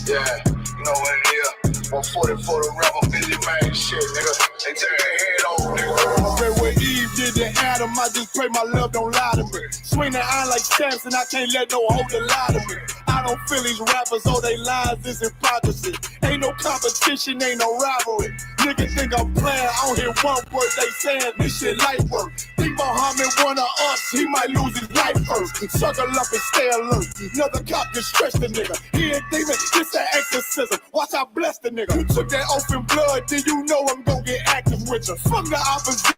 Yeah, you know what it is. 140 for the rapper, busy man, shit, nigga. They take their head over, nigga. Pray what Eve did to Adam, I just pray my love don't lie to me. Swing the iron like stamps and I can't let no holder lie to me. I don't feel these rappers, all they lies is hypocrisy. Ain't no competition, ain't no rivalry. Niggas think I'm playing, I don't hear one word they saying, this shit light work. Think Muhammad one of us, he might lose his life first. Suckle up and stay alert. Another cop can stretch the nigga. He ain't demon, this an exorcism. Watch I bless the nigga. You took that oath in blood, then you know I'm gonna get active with you. Fuck the opposition.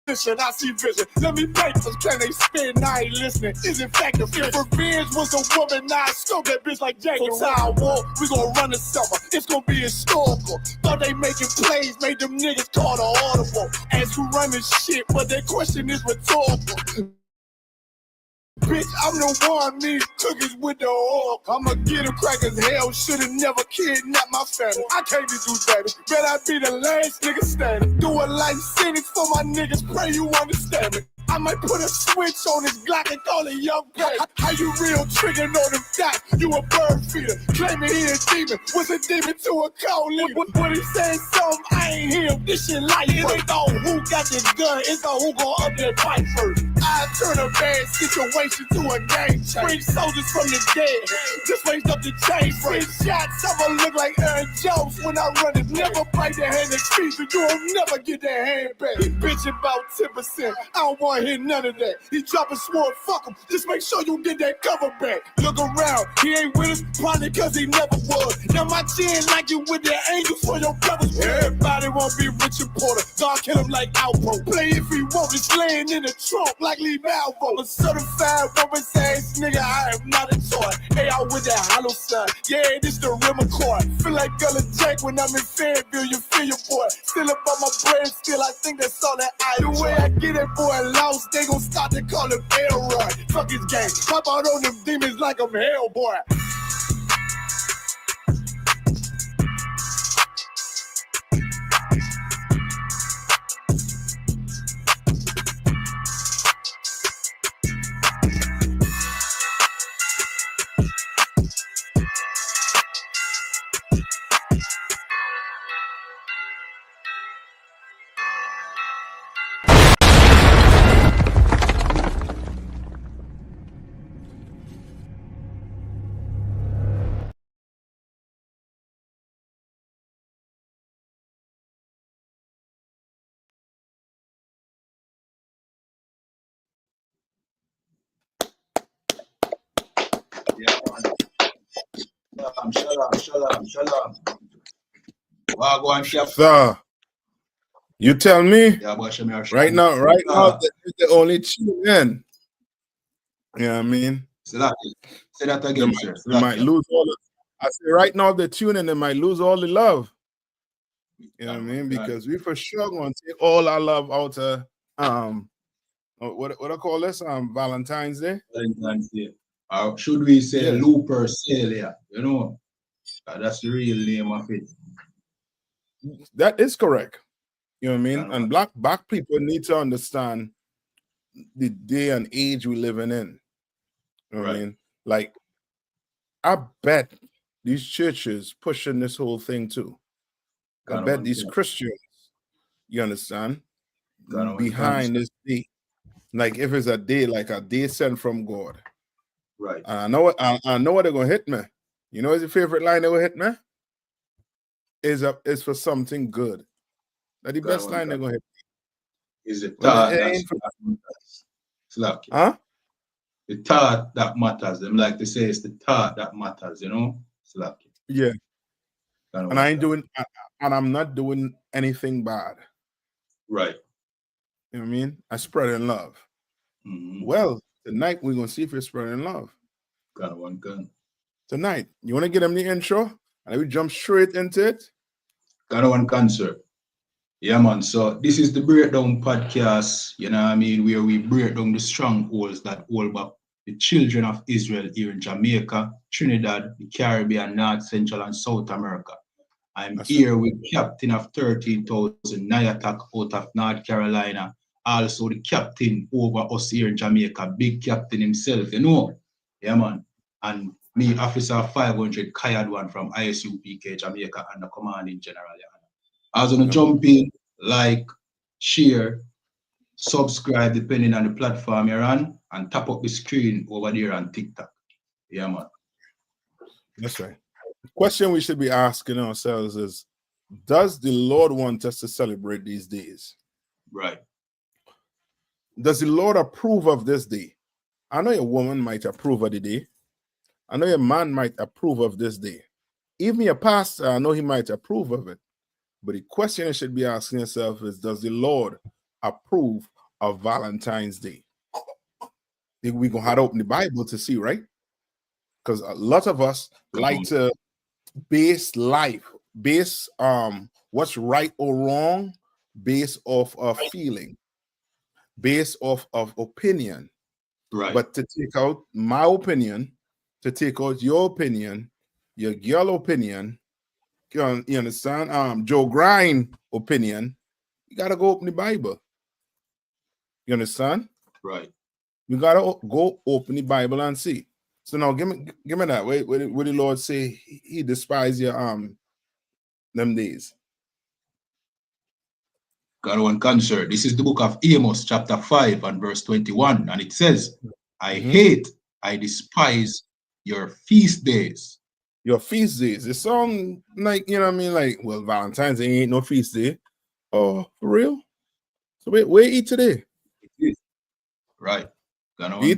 I see vision. Let me pay for can they spin? I ain't listening. Is in fact the fear. If revenge was a woman, now I scope that bitch like Jake. It's our war. We gonna run the summer. It's gonna be historical. Thought they making plays, made them niggas call the audible. As who run this shit, but their question is rhetorical. Bitch, I'm the one, me cookies with the oil. I'ma get them crackers hell, should've never kidnapped my family. I can't be do that. Bet I be the last nigga standing. Do a life sentence for my niggas, pray you understand me. I might put a switch on this Glock and call it young baby. How you real trigger know them dots? You a bird feeder, claiming he a demon. Was a demon to a cold leader. What he saying something, I ain't hear. This shit light. It ain't on who got this gun, it's on who gon' up that fight first. I turn a bad situation to a game change. Bring soldiers from the dead, just raised up the chain. Free shots, I'ma look like Aaron Jones when I run it. Never break the hand and feet, so you will never get that hand back. He bitching about 10%, I don't want hear none of that. He dropping sword, fuck him. Just make sure you get that cover back. Look around, he ain't with us, probably cause he never was. Now my chin like you with the angels for your brothers. Everybody won't be Richard Porter. God kill him like Alpo. Play if he want, it's laying in the trunk like Lee Malvo. A certified woman's ass nigga, I am not a toy. Hey, out with that hollow sign. Yeah, this the rim accord. Feel like Gullah Jack when I'm in Fayetteville, you feel your boy. Still up on my bread, still I think that's all that I do. The way I get it, boy, lost, they gon' start to call him Elroy. Fuck his gang, pop out on them demons like I'm Hellboy. Shalom. Sir, you tell me. Right now, that is the only tune in. You know what I mean? Say that again, sir. They might lose all the, I say right now the tune in, they might lose all the love. You know what I mean? Because we for sure gonna take all our love out of what I call this? Valentine's Day. Valentine's Day. Or should we say Looper Celia? You know, that's the real name of it. That is correct. You know what I mean? And black people need to understand the day and age we living in. You know what I mean? Like, I bet these churches pushing this whole thing too. I bet these Christians, you understand, behind this day. Like if it's a day, like a day sent from God. Right. I know what they're gonna hit me. You know what's your favorite line they will hit me? Is for something good. That's the best line they're gonna hit me. Is the thought Huh? The thought that matters. Them like to say it's the thought that matters, you know? Yeah. And I ain't doing and I'm not doing anything bad. Right. You know what I mean? I spread in love. Mm-hmm. Well, tonight we're gonna see if you're spreading love. Got one gun. Tonight. You wanna get them the intro? And we jump straight into it? Got one concert. Yeah, man. So this is the Breakdown Podcast, you know what I mean, where we break down the strongholds that hold back the children of Israel here in Jamaica, Trinidad, the Caribbean, North, Central, and South America. I'm here with Captain of 13,000 Night Attack out of North Carolina also the captain over us here in Jamaica, big captain himself, you know. Yeah, man. And me, Officer 500 Kayadwan from ISU PK Jamaica and the commanding general. I was gonna jump in, like, share, subscribe depending on the platform you're on, and tap up the screen over there on TikTok. Yeah, man. That's right. The question we should be asking ourselves is, does the Lord want us to celebrate these days? Right. Does the Lord approve of this day? I know a woman might approve of the day. I know a man might approve of this day. Even a pastor, I know he might approve of it. But the question you should be asking yourself is, does the Lord approve of Valentine's Day? We're going to have to open the Bible to see, right? Because a lot of us like to base life, base what's right or wrong, based off of feeling, based off of opinion. Right. But to take out my opinion, to take out your opinion, your girl opinion, you understand? Joe Grind opinion, you gotta go open the Bible. You understand? Right. We gotta go open the Bible and see. So now give me that. Wait, what the Lord say? He despised your them days. God one concert. This is the book of Amos, chapter 5 and verse 21, and it says, I hate, I despise your feast days. Your feast days. It sound like, you know what I mean? Like, well, Valentine's Day ain't no feast day. Oh, for real? So wait, where you eat today? Right. You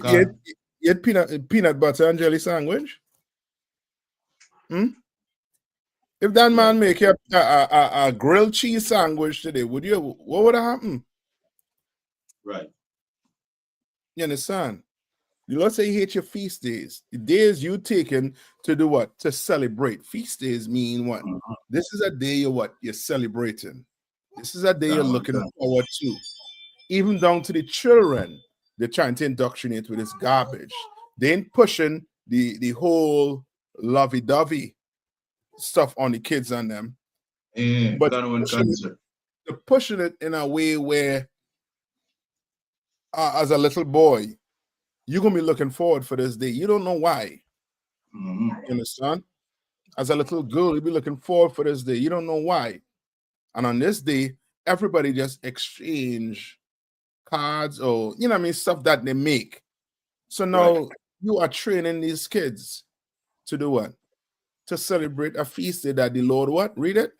had peanut butter and jelly sandwich? If that man make a grilled cheese sandwich today, what would have happened? Right. You understand? You Lord say you hate your feast days. The days you taken to do what? To celebrate. Feast days mean what? This is a day you're celebrating. This is a day you're looking forward to. Even down to the children, they're trying to indoctrinate with this garbage. They ain't pushing the whole lovey-dovey stuff on the kids and them. But they're pushing it in a way where as a little boy, you're going to be looking forward for this day. You don't know why. You understand? As a little girl, you'll be looking forward for this day. You don't know why. And on this day, everybody just exchange cards or, you know what I mean, stuff that they make. So now you are training these kids to do what? To celebrate a feast day that the Lord what? Read it.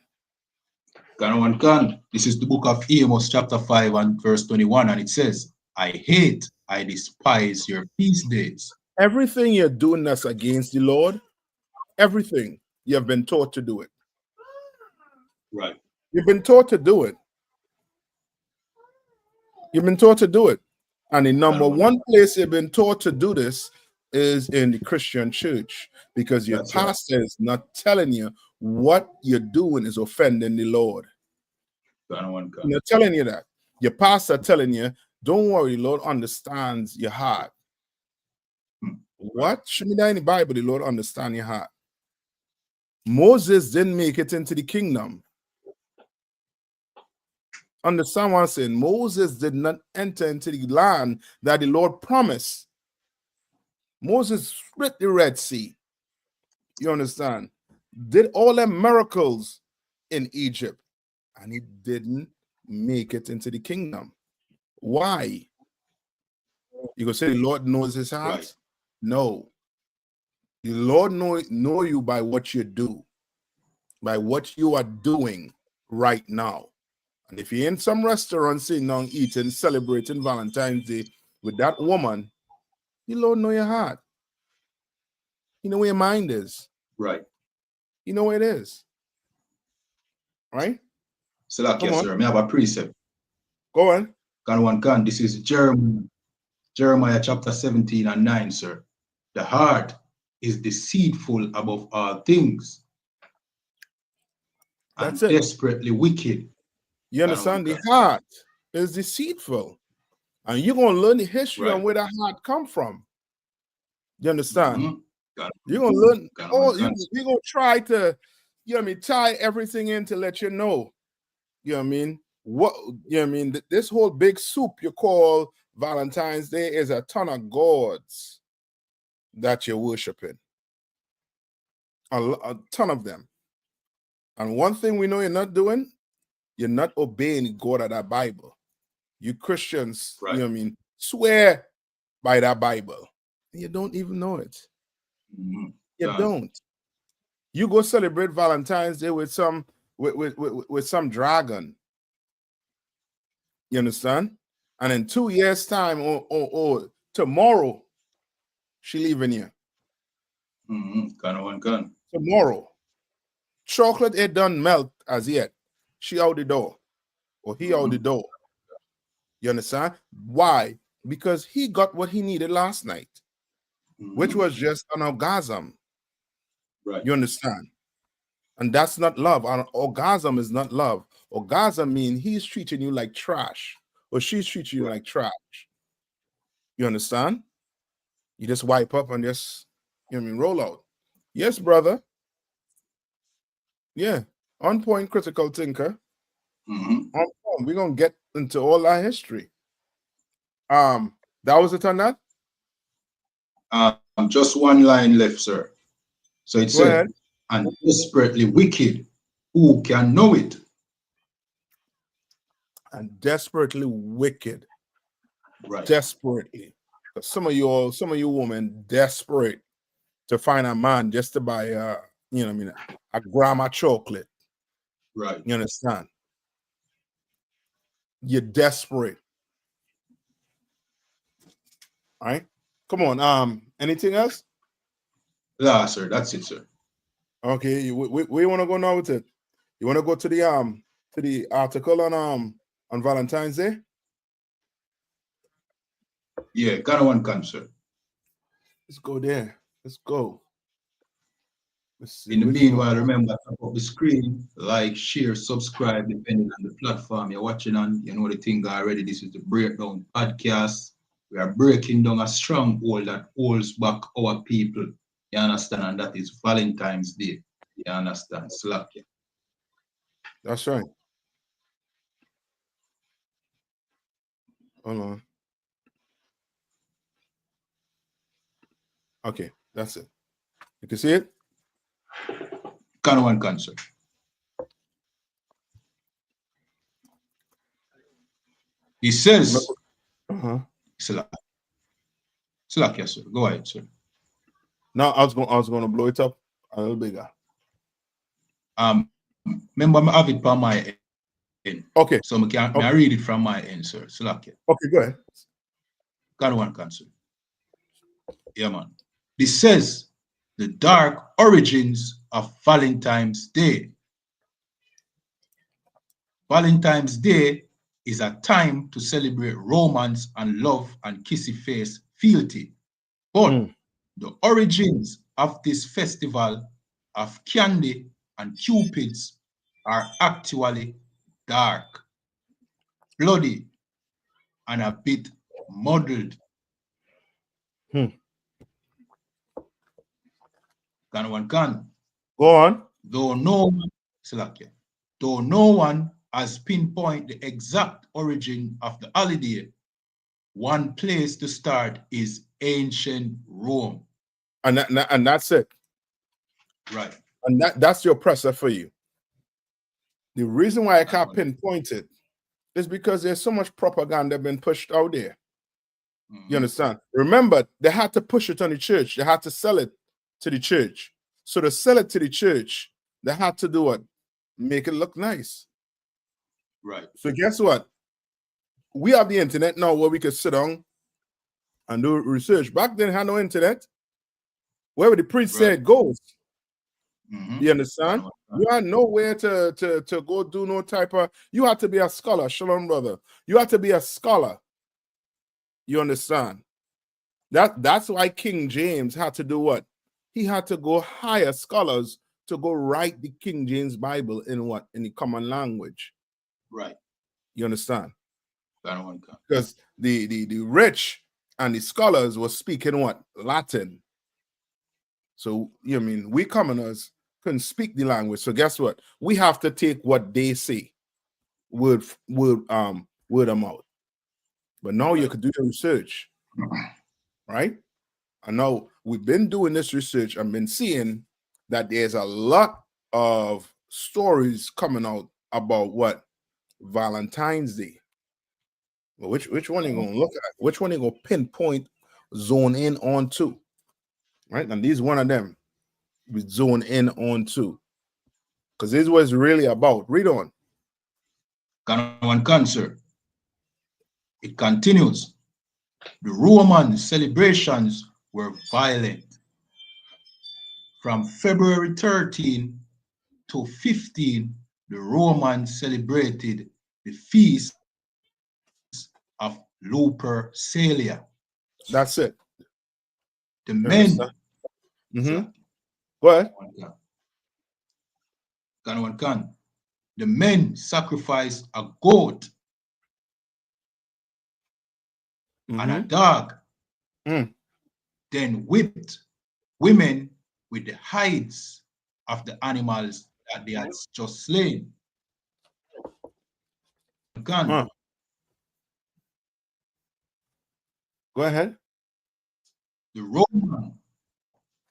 This is the book of Amos, chapter 5 and verse 21, and it says, I hate, I despise your feast days. Everything you're doing that's against the Lord, everything, you have been taught to do it. Right. You've been taught to do it. You've been taught to do it. And the number one place you've been taught to do this is in the Christian church, because your pastor is not telling you what you're doing is offending the Lord. They're telling you that. Your pastor telling you, don't worry, the Lord understands your heart. What? Show me that in the Bible, the Lord understands your heart. Moses didn't make it into the kingdom. Understand what I'm saying? Moses did not enter into the land that the Lord promised. Moses split the Red Sea. You understand? Did all the miracles in Egypt, and he didn't make it into the kingdom. Why? You gonna say the Lord knows his heart? Right. No. The Lord know you by what you do, by what you are doing right now. And if you're in some restaurant sitting down eating, celebrating Valentine's Day with that woman, the Lord know your heart. You know where your mind is. Right. You know where it is. Right? So like, yes, sir. I have a precept. Go on. This is Jeremiah chapter 17 and 9, sir. The heart is deceitful above all things. That's and it. Desperately wicked. You understand? The heart is deceitful. And you're going to learn the history on where that heart come from. You understand? You're going to learn. You're going to try to, tie everything in to let you know, what you know what I mean? This whole big soup you call Valentine's Day is a ton of gods that you're worshiping. A ton of them. And one thing we know you're not doing, you're not obeying God of that Bible. You Christians, Right. you know what I mean, swear by that Bible. You don't even know it. Mhm. You Done. don't. You go celebrate Valentine's Day with some with some dragon. You understand? And in 2 years' time, or tomorrow, she leaving you. Kind of one gun. Tomorrow. Chocolate it done melt as yet. She out the door. Or he out the door. You understand? Why? Because he got what he needed last night, which was just an orgasm. Right. You understand? And that's not love. An orgasm is not love. Orgasm means he's treating you like trash, or she's treating you like trash. You understand? You just wipe up and just, you know what I mean, roll out. Yes, brother. Yeah. On point, critical thinker. On point. We're gonna get into all our history. That was it on that? Just one line left, sir. So it Go said, ahead. and desperately wicked, who can know it? And desperately wicked. Right. Desperately. Some of you women desperate to find a man just to buy you know what I mean, a gram of chocolate. Right. You understand? You're desperate. All right. Come on. Anything else? Yeah, sir. That's it, sir. Okay. We want to go now with it. You want to go to the article on Valentine's Day? Yeah, kind of one can, sir. Let's go there. Let's go. In the meanwhile, remember to put up the screen, like, share, subscribe, depending on the platform you're watching on. You know the thing already. This is the Breakdown Podcast. We are breaking down a stronghold that holds back our people. You understand? And that is Valentine's Day. You understand? Slack you. That's right. Hold on. Okay, that's it. You can see it? Kind of one can, sir. He says, Slack, yes, sir. Go ahead, sir. Now I was going to blow it up a little bigger. Remember, I have it from my end. Okay. So I read it from my end, sir. Slack. Okay, go ahead. Got one cancer. Yeah, man. This says the dark origins of Valentine's Day. Valentine's Day is a time to celebrate romance and love and kissy face fealty. But the origins of this festival of candy and cupids are actually dark, bloody, and a bit muddled. Can one can. Go on. Though no one has pinpointed the exact origin of the holiday, one place to start is ancient Rome. And that's it. Right. And that's your presser for you. The reason why I can't pinpoint it is because there's so much propaganda being pushed out there. You understand? Remember, they had to push it on the church. They had to sell it to the church. So to sell it to the church, they had to do what? Make it look nice. Right. So guess what? We have the internet now where we could sit down and do research. Back then, had no internet. Wherever the priest said goes. You understand? You had nowhere to go do no type of. You had to be a scholar, Shalom, brother. You had to be a scholar. You understand? That's why King James had to do what? He had to go hire scholars to go write the King James Bible in what? In the common language. Right. You understand? Because the rich and the scholars were speaking what? Latin. So, you know what I mean? We commoners couldn't speak the language. So guess what? We have to take what they say. word of mouth. But now you could do your research, right? I know we've been doing this research. I've been seeing that there's a lot of stories coming out about what Valentine's Day. Well, which one are you gonna look at? Which one are you gonna pinpoint, zone in on to? Right? And these one of them we zone in on to. Because this is what it's really about. Read on. Ghanaian cancer. It continues. The Roman celebrations were violent. From February 13 to 15, the Romans celebrated the feast of Lupercalia. That's it. The men. Mm-hmm. Go ahead. The men sacrificed a goat and a dog, then whipped women with the hides of the animals that they had just slain. Go ahead. The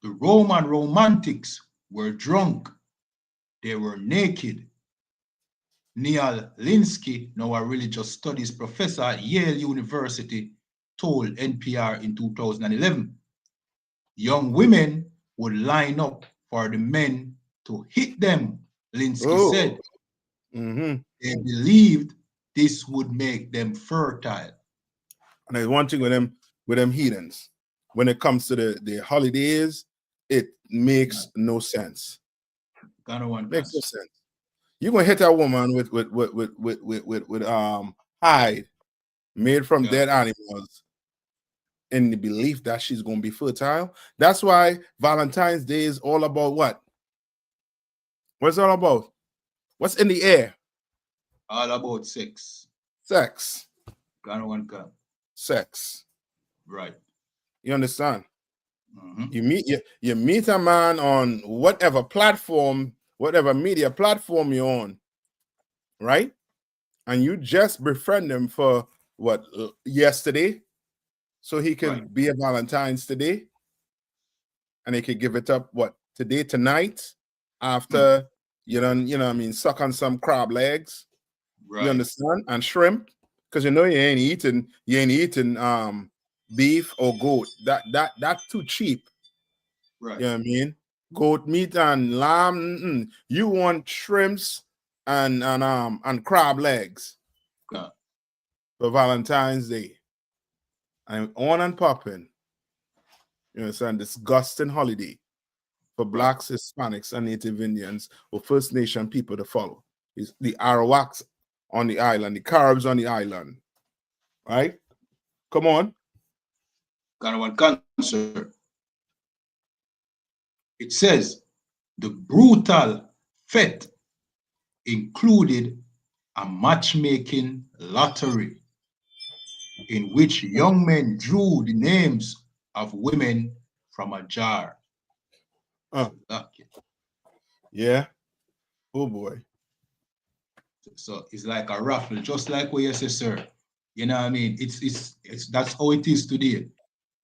Roman romantics were drunk. They were naked. Neil Linsky, now a religious studies professor at Yale University, told NPR in 2011, young women would line up for the men to hit them, Linsky said. They believed this would make them fertile. And there's one thing with them heathens. When it comes to the holidays, it makes no sense. Makes no sense. You're gonna hit that woman with hide made from dead animals in the belief that she's gonna be fertile. That's why Valentine's Day is all about what? What's it all about? What's in the air? All about sex. Sex. Sex. Right. You understand? You meet a man on whatever platform, whatever media platform you're on, right? And you just befriend him for what, yesterday, so he can be a Valentine's today, and he could give it up what, today, tonight, after you know what I mean, suck on some crab legs, you understand, and shrimp, because you ain't eating beef or goat. That's too cheap. Right. You know what I mean? Goat meat and lamb. You want shrimps and crab legs for Valentine's Day. I'm on and popping. You understand? Disgusting holiday for Blacks, Hispanics, and Native Indians or First Nation people to follow. It's the Arawaks on the island, the Caribs on the island. Right? Come on. Ghanaian cancer. It says the brutal fete included a matchmaking lottery in which young men drew the names of women from a jar. Yeah. Oh boy. So it's like a raffle, just like what you say, sir. You know what I mean? It's that's how it is today.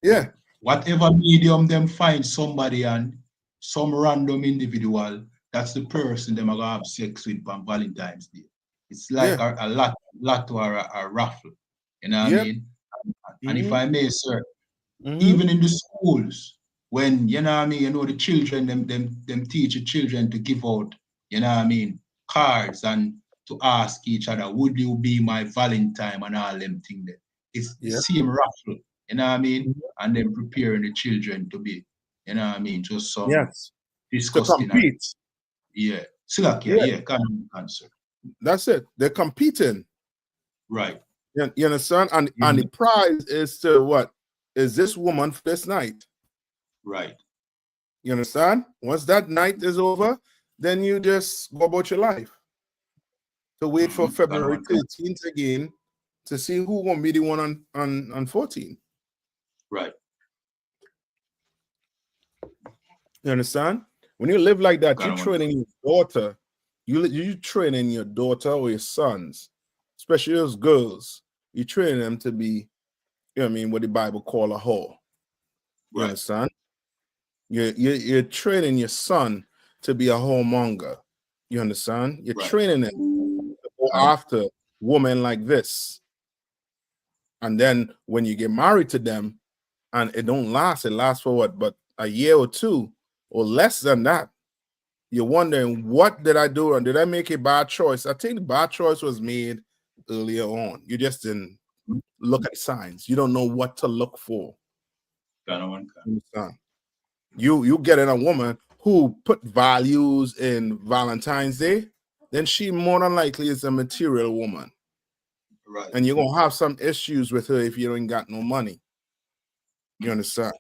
Yeah. Whatever medium them find somebody and some random individual, that's the person them are gonna have sex with on Valentine's Day. It's like a lot to a raffle. You know what I mean? And if I may, sir, even in the schools, when you know what I mean, the children them teach the children to give out, you know what I mean, cards and to ask each other, would you be my Valentine and all them things there. It's the same raffle, you know what I mean? And then preparing the children to be, you know what I mean, just some disgusting. To compete. Cancer. That's it. They're competing. Right. You understand? And the prize is to what? Is this woman for this night? Right. You understand? Once that night is over, then you just go about your life. To wait for February 13th again to see who's gonna be the one on 14. Right. You understand? When you live like that, you're training your daughter. You training your daughter or your sons, especially those girls. You train them to be, you know what I mean, what the Bible call a whore. You understand? You're training your son to be a whoremonger. You understand? You're training him to go after women like this. And then when you get married to them, and it don't last, it lasts for what, but a year or two or less than that. You're wondering, what did I do? And did I make a bad choice? I think the bad choice was made earlier on. You just didn't look at signs. You don't know what to look for. You getting a woman who put values in Valentine's Day, then she more than likely is a material woman. Right. And you're gonna have some issues with her if you ain't got no money. You understand?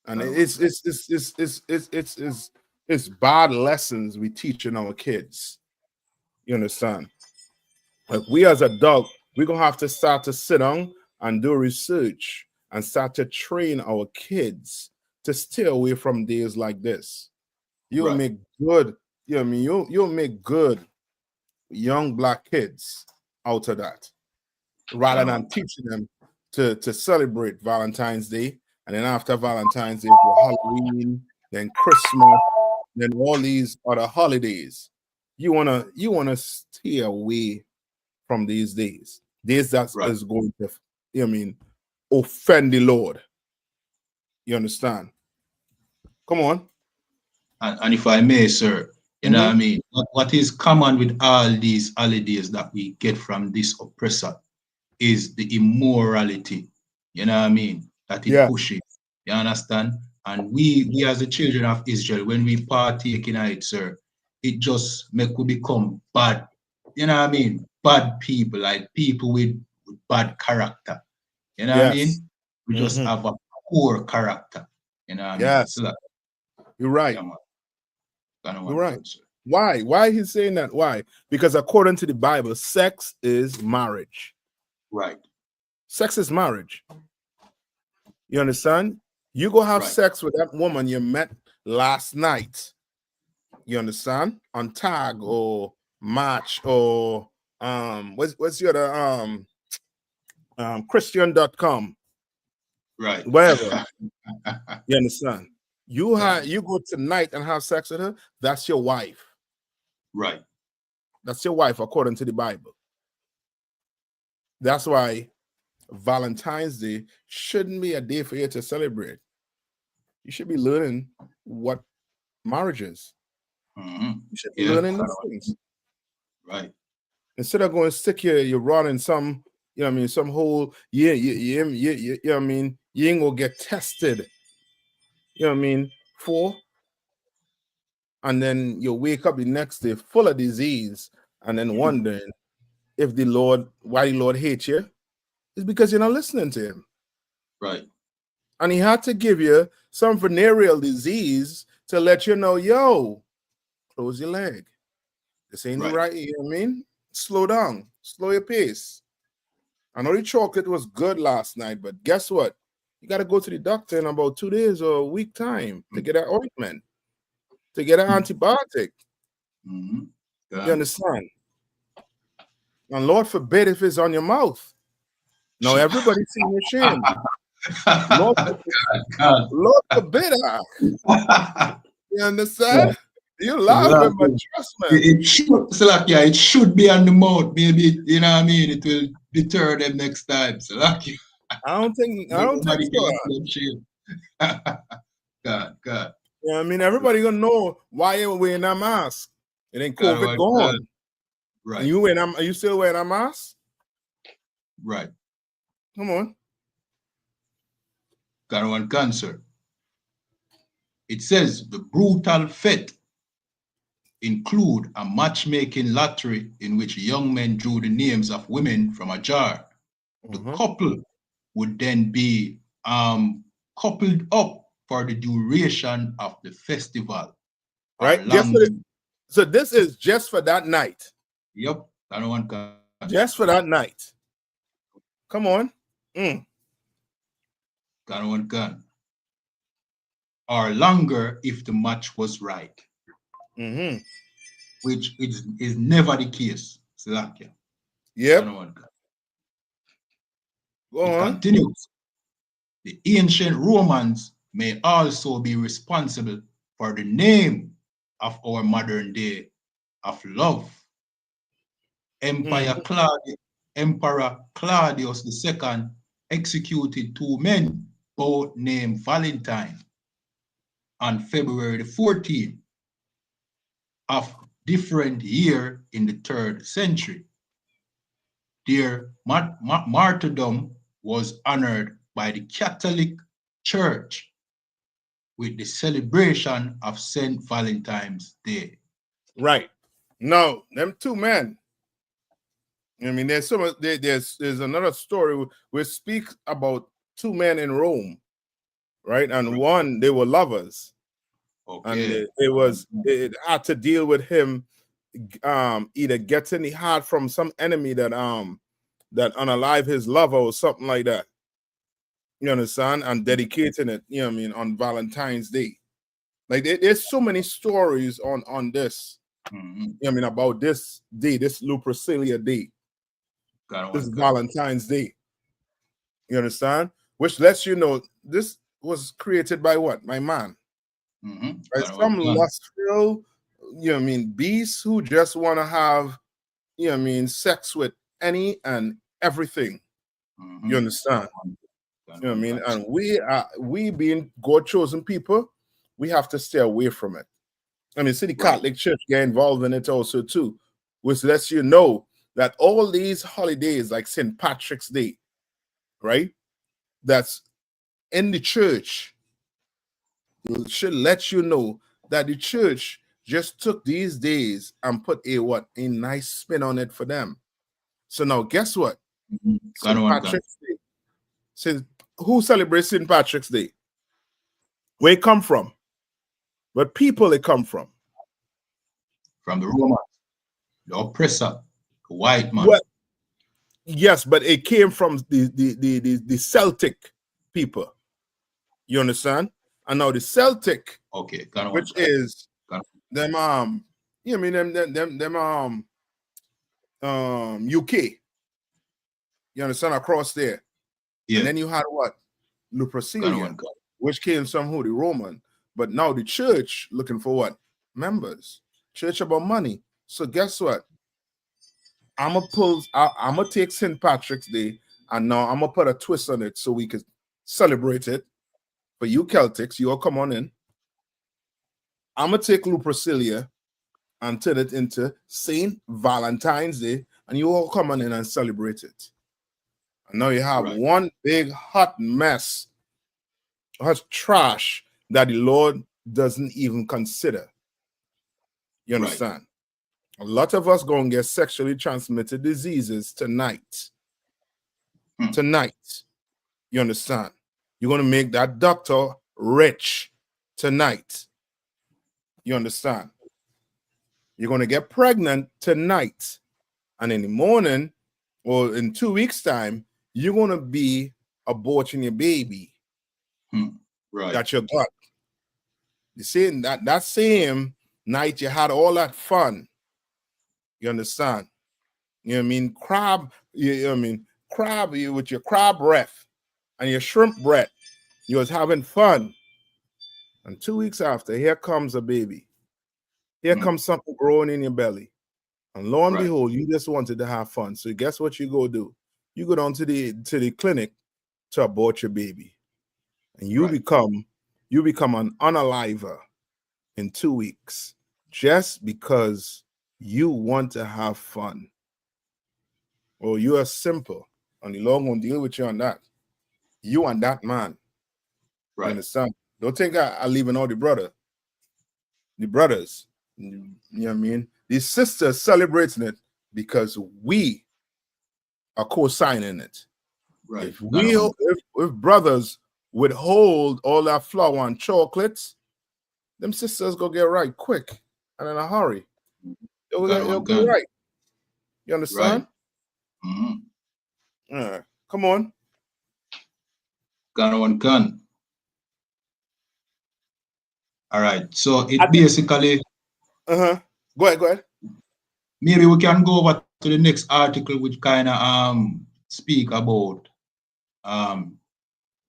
And it's bad lessons we teaching our kids. You understand? Like, we as adults, we're gonna have to start to sit down and do research and start to train our kids to stay away from days like this. You'll make good, you know what I mean? You'll make good young black kids out of that, rather than teaching them to celebrate Valentine's Day, and then after Valentine's Day for Halloween, then Christmas, then all these other holidays. You wanna stay away from these days. Days that is going to, you know what I mean, offend the Lord. You understand? Come on. And if I may, sir, you know what I mean? What is common with all these holidays that we get from this oppressor is the immorality, you know what I mean, that it pushes. You understand? And we as the children of Israel, when we partake in it, sir, it just make we become bad, you know what I mean? Bad people, like people with bad character. You know what I mean? We just have a poor character. You know what I mean? Yes. So You're right. You're right. Why? Why he's saying that? Why? Because according to the Bible, sex is marriage. Right. Sex is marriage. You understand? You go have sex with that woman you met last night. You understand? On Tag or Match or what's your other Christian.com. Right. Wherever. You understand? You go tonight and have sex with her, that's your wife. Right. That's your wife according to the Bible. That's why Valentine's Day shouldn't be a day for you to celebrate. You should be learning what marriage is. You should be learning these things. Right. Instead of going stick you're running some, you know what I mean, some whole you know what I mean, you ain't gonna get tested. You know what I mean, and then you wake up the next day full of disease, and then wondering if why the Lord hates you. It's because you're not listening to him. Right. And he had to give you some venereal disease to let you know, yo, close your leg. This ain't the right, you know what I mean? Slow down, slow your pace. I know the chocolate was good last night, but guess what? You got to go to the doctor in about 2 days or a week time to get an ointment, to get an antibiotic. You understand? And Lord forbid if it's on your mouth. Now everybody's seeing your shame. Lord forbid. You understand? You laughing, but trust me. It should be on the mouth. Maybe, you know what I mean? It will deter them next time. So I don't think so. God. You know what I mean? Everybody gonna know why you're wearing that mask. It ain't COVID gone. Right. And you still wearing a mask? Right. Come on. Got one cancer. It says the brutal fate include a matchmaking lottery in which young men drew the names of women from a jar. The couple would then be coupled up for the duration of the festival. Right? So this is just for that night. Yep. Just for that night. Come on. Gun. Or longer if the match was right. which is never the case. Slovakia. Yep. Go on. Go It on. continues. The ancient Romans may also be responsible for the name of our modern day of love. Emperor Claudius II executed two men, both named Valentine, on February the 14th of different year in the 3rd century. Their martyrdom was honored by the Catholic Church with the celebration of St. Valentine's Day. Right. No, them two men. I mean, there's another story we speak about two men in Rome, right? And one, they were lovers. Okay. And it had to deal with him either getting the heart from some enemy that unalive his lover or something like that. You understand? And dedicating it, you know what I mean, on Valentine's Day. Like there's so many stories on this. Mm-hmm. You know what I mean, about this day, this Lupercalia Day. This Valentine's Day. You understand? Which lets you know this was created by what? My man. Mm-hmm. By some lustful, you know what I mean, beasts who just want to have, you know what I mean, sex with any and everything. Mm-hmm. You understand? You know what I mean? And we being God chosen people, we have to stay away from it. I mean, see the Catholic Church get involved in it also too, which lets you know that all these holidays like St. Patrick's Day, right? That's in the church should let you know that the church just took these days and put a nice spin on it for them. So now guess what? St. Patrick's Day. Says who celebrates St. Patrick's Day? Where it come from? What people it come from? From the Romans, the oppressor, the white man. Well, yes, but it came from the Celtic people. You understand? And now the Celtic, which is them you mean them UK. You understand, across there. Yeah. And then you had what? Lupercalia, which came from who? The Roman. But now the church looking for what? Members. Church about money. So guess what? I'm gonna take St. Patrick's Day and now I'm gonna put a twist on it so we can celebrate it. For you Celtics, you all come on in. I'm gonna take Lupercalia and turn it into St. Valentine's Day, and you all come on in and celebrate it. And now you have one big hot mess, hot trash that the Lord doesn't even consider. You understand? A lot of us going to get sexually transmitted diseases tonight. Tonight. You understand? You're going to make that doctor rich tonight. You understand? You're going to get pregnant tonight. And in the morning or in 2 weeks' time, you're going to be aborting your baby. That you got. You see, that same night you had all that fun. You understand? You know what I mean? Crab, you know what I mean? Crab, you with your crab breath and your shrimp breath. You was having fun. And 2 weeks after, here comes a baby. Here comes something growing in your belly. And lo and behold, you just wanted to have fun. So guess what you go do? You go down to the clinic to abort your baby. And you become an unaliver in 2 weeks just because you want to have fun. Well, you are simple, and the Lord won't deal with you on that. You and that man. You understand? Don't think I'm leaving all the brothers. You know what I mean? These sisters celebrating it because we are co-signing it. If brothers withhold all that flour and chocolates, them sisters go get right quick and in a hurry. It'll go right. You understand? Come on. Gun. All right. So it basically. Go ahead. maybe we can go over to the next article, which kind of speak about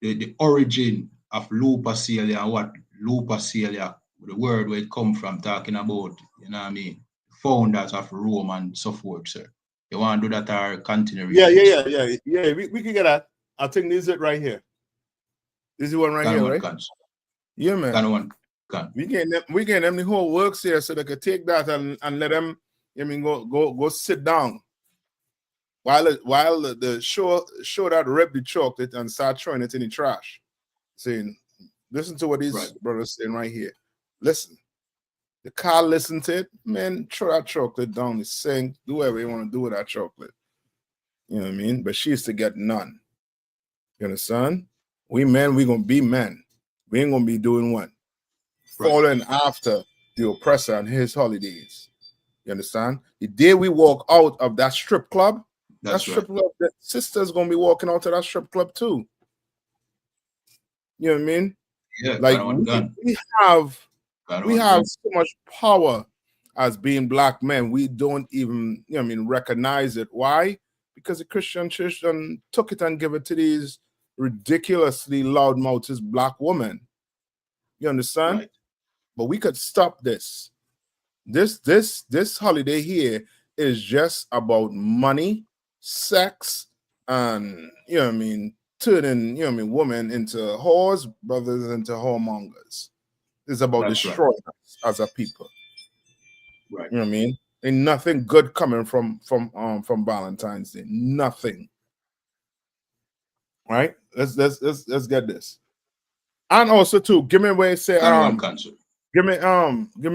the origin of Lupercalia and what Lupercalia, the word where it come from, talking about, you know what I mean, founders of Rome and so forth, sir. You want to do that or continue? Yeah. We can get that. I think this is it right here. This is one right here, right? Yeah, man. We get them the whole works here so they could take that and let them, I mean, go sit down while the show that rep the chocolate and start throwing it in the trash. Saying, listen to what these brothers saying right here. Listen. The car listen to it, man, throw that chocolate down the sink, do whatever you want to do with that chocolate. You know what I mean? But she used to get none. You understand? We men, we gonna be men. We ain't gonna be doing what? Following after the oppressor and his holidays. You understand? The day we walk out of that strip club, strip club, the sister's gonna be walking out to that strip club too. You know what I mean? Yeah, like we have so much power as being black men. We don't even, you know what I mean, recognize it. Why? Because the Christian church took it and gave it to these ridiculously loudmouthed black women. You understand? Right. But we could stop this. This holiday here is just about money, sex, and, you know what I mean, turning, you know what I mean, women into whores, brothers into whoremongers. It's about destroying us as a people. Right. You know what I mean? Ain't nothing good coming from Valentine's Day. Nothing. Right? Let's get this. And also too, give me where it say give me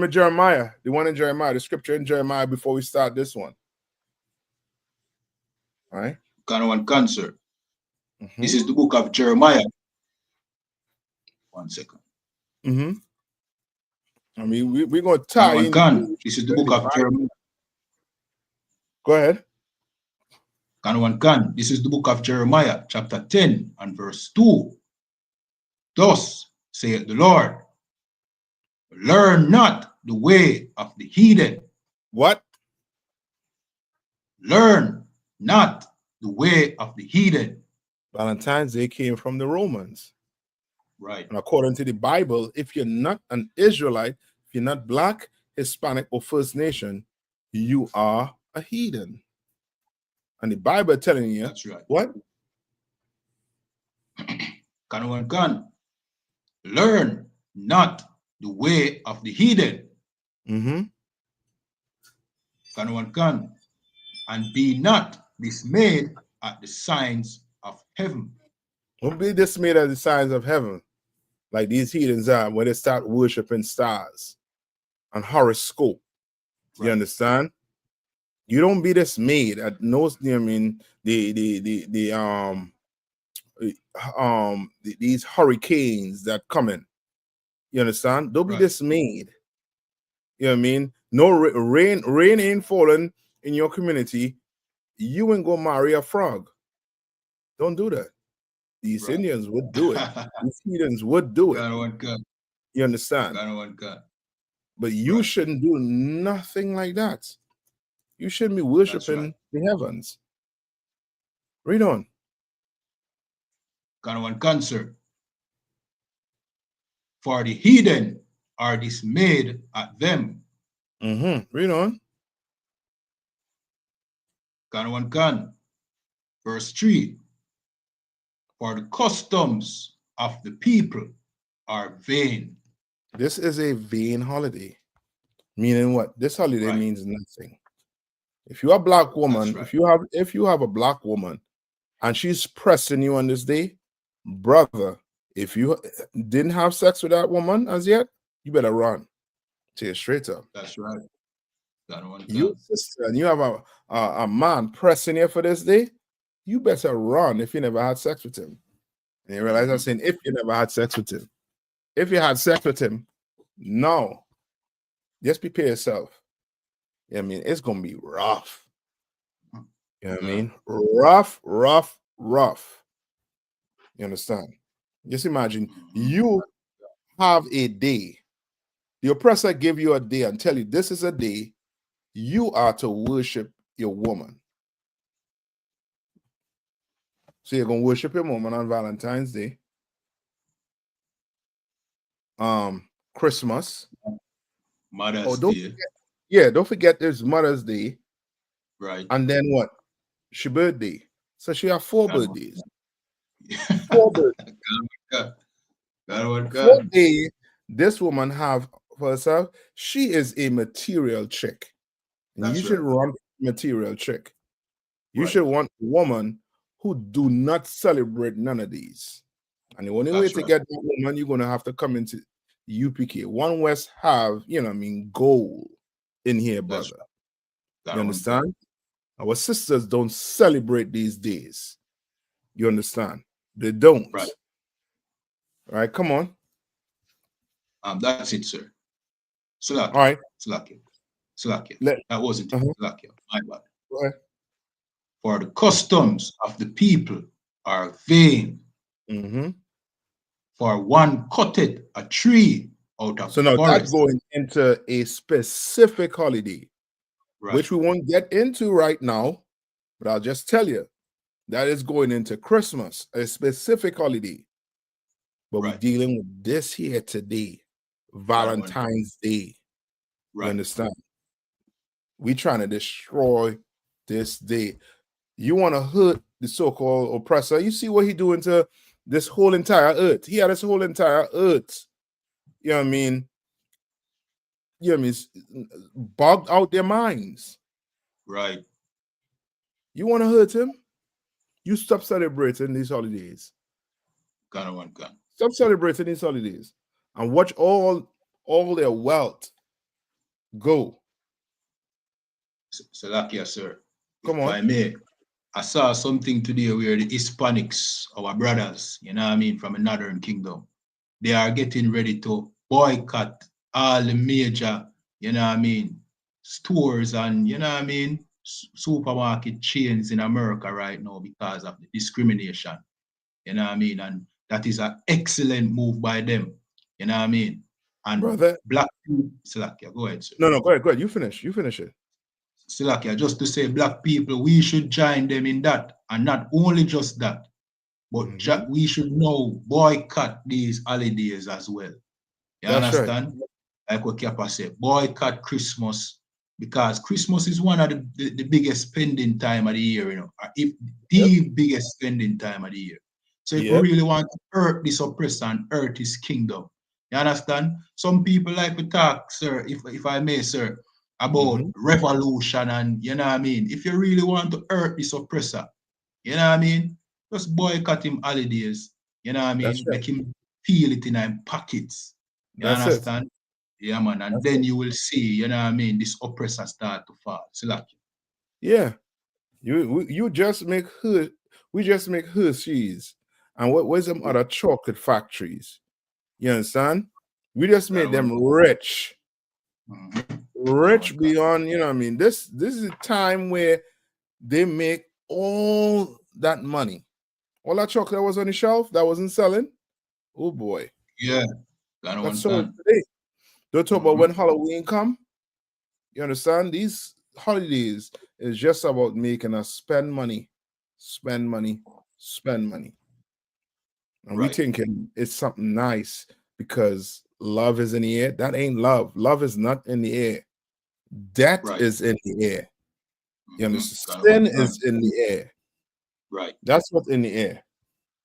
Jeremiah, the one in Jeremiah, the scripture in Jeremiah before we start this one. All right? Kind of one cancer. Mm-hmm. This is the book of Jeremiah. 1 second. Mm-hmm. I mean, we're going to tie in. This is the book of Jeremiah. Go ahead. This is the book of Jeremiah, chapter 10 and verse 2. Thus saith the Lord, learn not the way of the heathen. What? Learn not the way of the heathen. Valentine's Day came from the Romans. Right. And according to the Bible, if you're not an Israelite, if you're not black, Hispanic, or First Nation, you are a heathen. And the Bible telling you, that's right. What? Learn not the way of the heathen. Mm-hmm. And be not dismayed at the signs of heaven. Don't be dismayed at the signs of heaven, like these heathens are when they start worshiping stars and horoscope. Right. You understand? You don't be dismayed at no. I mean, these hurricanes that come in. You understand? Don't be dismayed. You know what I mean? No rain ain't falling in your community. You ain't gonna marry a frog. Don't do that. These Indians would do it. These heathens would do it. You understand? But you shouldn't do nothing like that. You shouldn't be worshiping the heavens. Read on. Cancer. For the heathen are dismayed at them. Mm-hmm. Read on. Verse 3. For the customs of the people are vain. This is a vain holiday. Meaning what? This holiday means nothing. If you're a black woman, if you have a black woman and she's pressing you on this day, brother, if you didn't have sex with that woman as yet, you better run. Tell you straight up. That's right. You sister, and you have a man pressing you for this day, you better run if you never had sex with him. And you realize I'm saying if you never had sex with him. If you had sex with him, no. Just prepare yourself. You know what I mean? It's gonna be rough. You know what I mean? Rough. You understand? Just imagine you have a day. The oppressor give you a day and tell you this is a day you are to worship your woman. So you're gonna worship your woman on Valentine's Day, Christmas, Mother's don't Day. don't forget there's Mother's Day, Right. and then what? She birthday. So she have 4 God birthdays. 4 birthdays. God. God. 4 days this woman have for herself. She is a material chick. And That's you should right. run material chick. You Right. should want a woman who do not celebrate none of these. And the only way That's to right. get that woman, you're gonna have to come into UPK. One West have, gold in here, That's brother. God You understand? Our sisters don't celebrate these days. You understand? They don't. Right. All right, come on. That's it, sir. Salakia. All right. Salakia. That wasn't it. Salakia. My bad. Go ahead. For the customs of the people are vain. Mm-hmm. For one cutteth a tree out of So the now forest. that's going into a specific holiday, Right. which we won't get into right now, but I'll just tell you that is going into Christmas, a specific holiday. But we're dealing with this here today, Valentine's Day. Right. You understand? We're trying to destroy this day. You want to hurt the so-called oppressor. You see what he doing to this whole entire earth. He had this whole entire earth. You know what I mean? Bogged out their minds. Right. You want to hurt him? You stop celebrating these holidays. Gun. Stop celebrating these holidays and watch all their wealth go. Salakia, sir. Come on. If I may, I saw something today where the Hispanics, our brothers, you know what I mean, from the Northern Kingdom, they are getting ready to boycott all the major, you know what I mean, stores and, you know what I mean, supermarket chains in America right now because of the discrimination, you know what I mean, and that is an excellent move by them, you know what I mean, and brother, black people, Salakia, go ahead, sir. No, go ahead, you finish it. Salakia, just to say black people, we should join them in that, and not only just that, but we should now boycott these holidays as well. You understand? Right. Like what Kappa said, boycott Christmas, because Christmas is one of the biggest spending time of the year, you know, if the biggest spending time of the year. So if we really want to hurt this oppressor and hurt his kingdom, you understand? Some people like to talk, sir, if I may, sir, about revolution and, you know what I mean? If you really want to hurt this oppressor, you know what I mean? Just boycott him holidays, you know what I mean? Make him feel it in him pockets. You understand? Yeah, man. And then you will see, you know what I mean, this oppressor start to fall. Yeah. You just make her, we just make Hershey's. And where's them other chocolate factories? You understand? We just made them rich. Rich beyond, you know what I mean? This is a time where they make all that money. All that chocolate was on the shelf that wasn't selling. Oh boy. Yeah. That's sold today. Don't talk about when Halloween come. You understand? These holidays is just about making us spend money. And we thinking it's something nice because love is in the air. That ain't love. Love is not in the air. That is in the air. You understand? Sin is in the air. Right. That's what's in the air.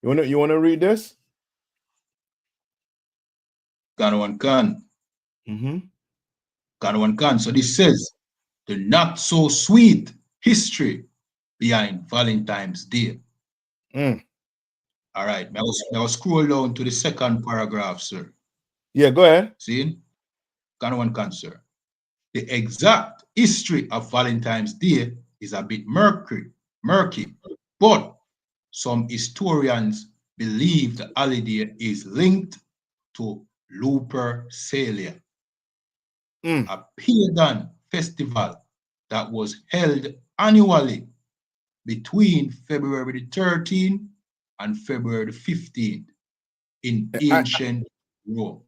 You wanna read this? Can. So this says the not so sweet history behind Valentine's Day. All right. Now scroll down to the second paragraph, sir. Yeah, go ahead. See? Can, sir. The exact history of Valentine's Day is a bit murky, but some historians believe the holiday is linked to Lupercalia, a pagan festival that was held annually between February the 13th and February the 15th in ancient Rome.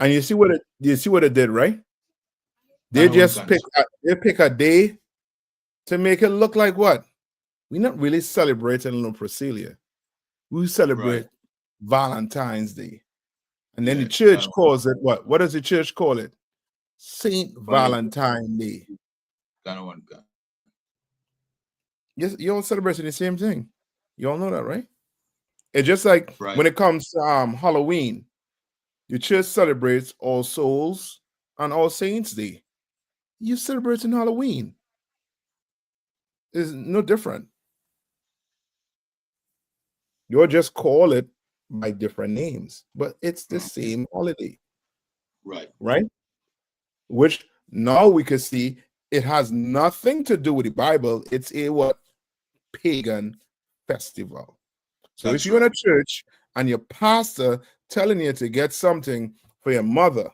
And you see what it did, right? They just pick a day to make it look like what? We're not really celebrating Lupercalia. We celebrate Valentine's Day. And then the church calls it what? What does the church call it? Saint Valentine Day. Yes, you all celebrating the same thing. You all know that, right? It's just like when it comes to Halloween, the church celebrates All Souls and All Saints Day. You celebrating Halloween. It's no different. You'll just call it by different names, but it's the same holiday. Right? Which now we can see it has nothing to do with the Bible. It's a what? Pagan festival. So if you're in a church and your pastor telling you to get something for your mother,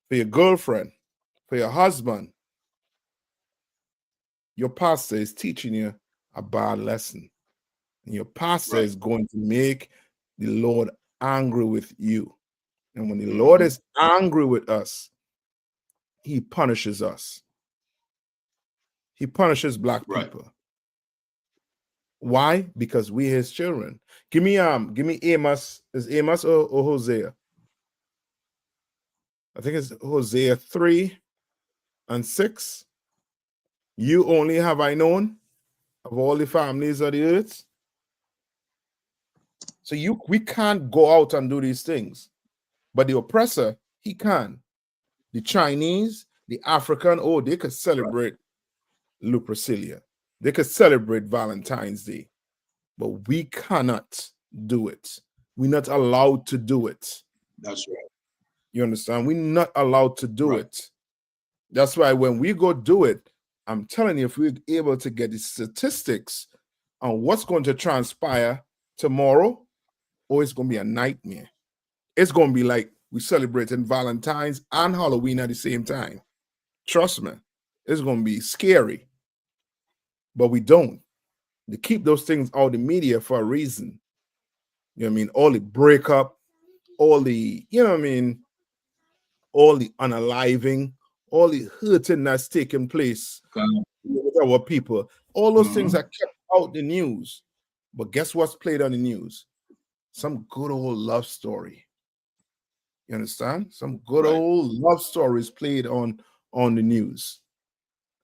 for your girlfriend, for your husband, your pastor is teaching you a bad lesson. And your pastor is going to make the Lord angry with you. And when the Lord is angry with us, he punishes us. He punishes black people. Why? Because we his children. Give me Amos. Is Amos or Hosea? I think it's Hosea 3:6. You only have I known of all the families of the earth. So we can't go out and do these things. But the oppressor, he can. The Chinese, the African, they could celebrate Lupercalia. They could celebrate Valentine's Day. But we cannot do it. We're not allowed to do it. That's right. You understand? We're not allowed to do it. That's why when we go do it, I'm telling you, if we're able to get the statistics on what's going to transpire tomorrow, it's going to be a nightmare. It's going to be like we celebrating Valentine's and Halloween at the same time. Trust me, it's going to be scary. But we don't. They keep those things out of the media for a reason. You know what I mean? All the breakup, all the, all the unaliving, all the hurting that's taking place with our people. All those things are kept out the news. But guess what's played on the news? Some good old love story. You understand? Some good old love stories played on the news.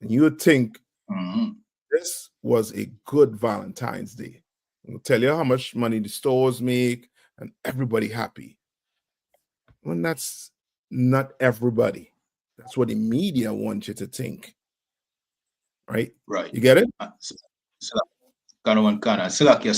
And you would think this was a good Valentine's Day. I'll tell you how much money the stores make and everybody happy. Well, that's not everybody. That's what the media wants you to think. Right? Right. You get it? Yes,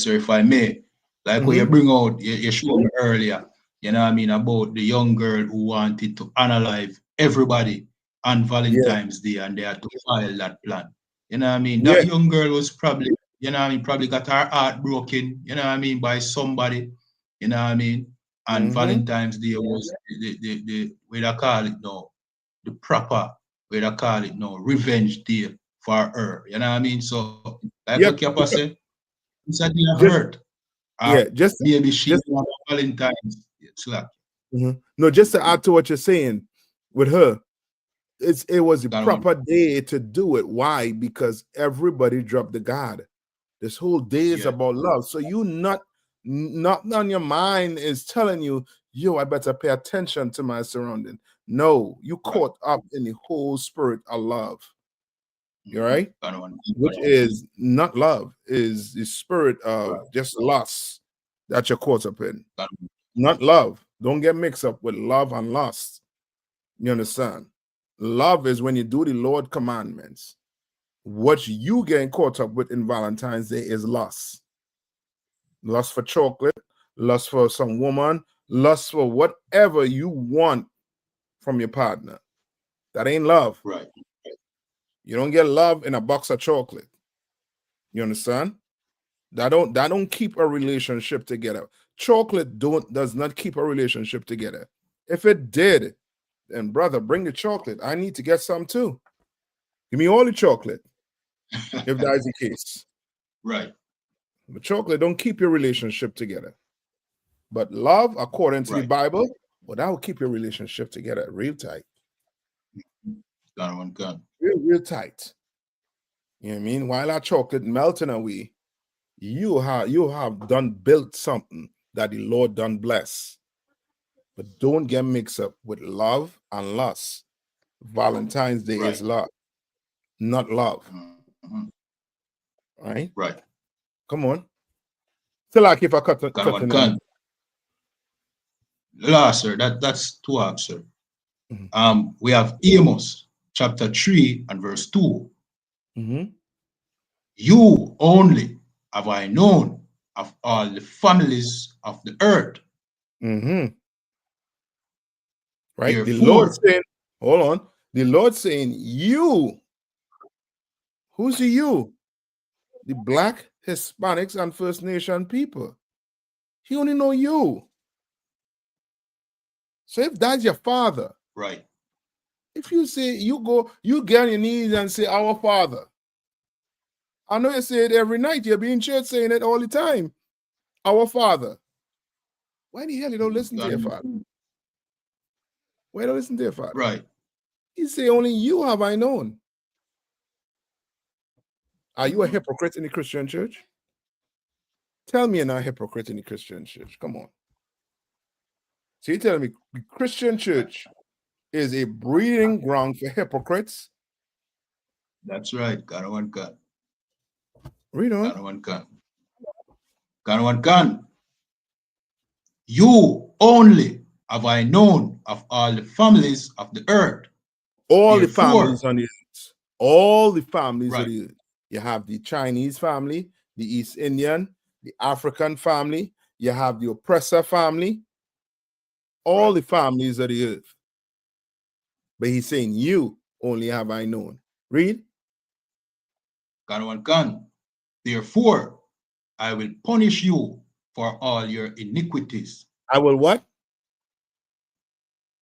sir, if I may. Like what you bring out, you showed me earlier, you know what I mean, about the young girl who wanted to unalive everybody on Valentine's Day and they had to file that plan. You know what I mean? That young girl was probably, you know what I mean, probably got her heart broken, you know what I mean, by somebody, you know what I mean? And Valentine's Day was the way they call it now, the proper way they call it now, revenge day for her. You know what I mean? So like what Kappa said, it's a day of hurt. Just maybe she won Valentine's. No, just to add to what you're saying with her, it was a proper day to do it. Why? Because everybody dropped the guard. This whole day is about love. So you not on your mind is telling you, yo, I better pay attention to my surrounding. No, you caught up in the whole spirit of love. You right? Which is not love, is the spirit of just lust that you're caught up in. Not love. Don't get mixed up with love and lust. You understand? Love is when you do the Lord commandments. What you getting caught up with in Valentine's Day is lust. Lust for chocolate, lust for some woman, lust for whatever you want from your partner. That ain't love. Right. You don't get love in a box of chocolate. You understand? That don't keep a relationship together. Chocolate does not keep a relationship together. If it did, then brother, bring the chocolate. I need to get some too. Give me all the chocolate. If that is the case. Right. But chocolate don't keep your relationship together. But love, according to the Bible, that will keep your relationship together real tight. Got one gun. Real tight. You know what I mean? While our chocolate melting away, you have done built something that the Lord done bless. But don't get mixed up with love and lust. Valentine's Day is love, not love. Right? Right. Come on. Still like if I cut one gun. Last, sir, that's two up, sir. We have Amos chapter 3 and verse 2. You only have I known of all the families of the earth. Right? Therefore, the Lord saying, hold on. The Lord saying, you. Who's the you? The Black, Hispanics, and First Nation people. He only know you. So if that's your father, right? If you say you get on your knees and say, "Our Father," I know you say it every night. You'll be in church saying it all the time. Our Father. Why the hell you don't listen to your father? Why don't listen to your father? Right. He say, "Only you have I known." Are you a hypocrite in the Christian church? Tell me you're not a hypocrite in the Christian church. Come on. So you telling me the Christian church is a breeding ground for hypocrites? That's right. Got one gun. Read on. Got one gun. Got one gun. You only have I known of all the families of the earth. All the families on the earth. All the families of the earth. You have the Chinese family, the East Indian, the African family. You have the oppressor family. All the families of the earth. But he's saying, you only have I known. Read. Got one gun. Therefore, I will punish you for all your iniquities. I will what?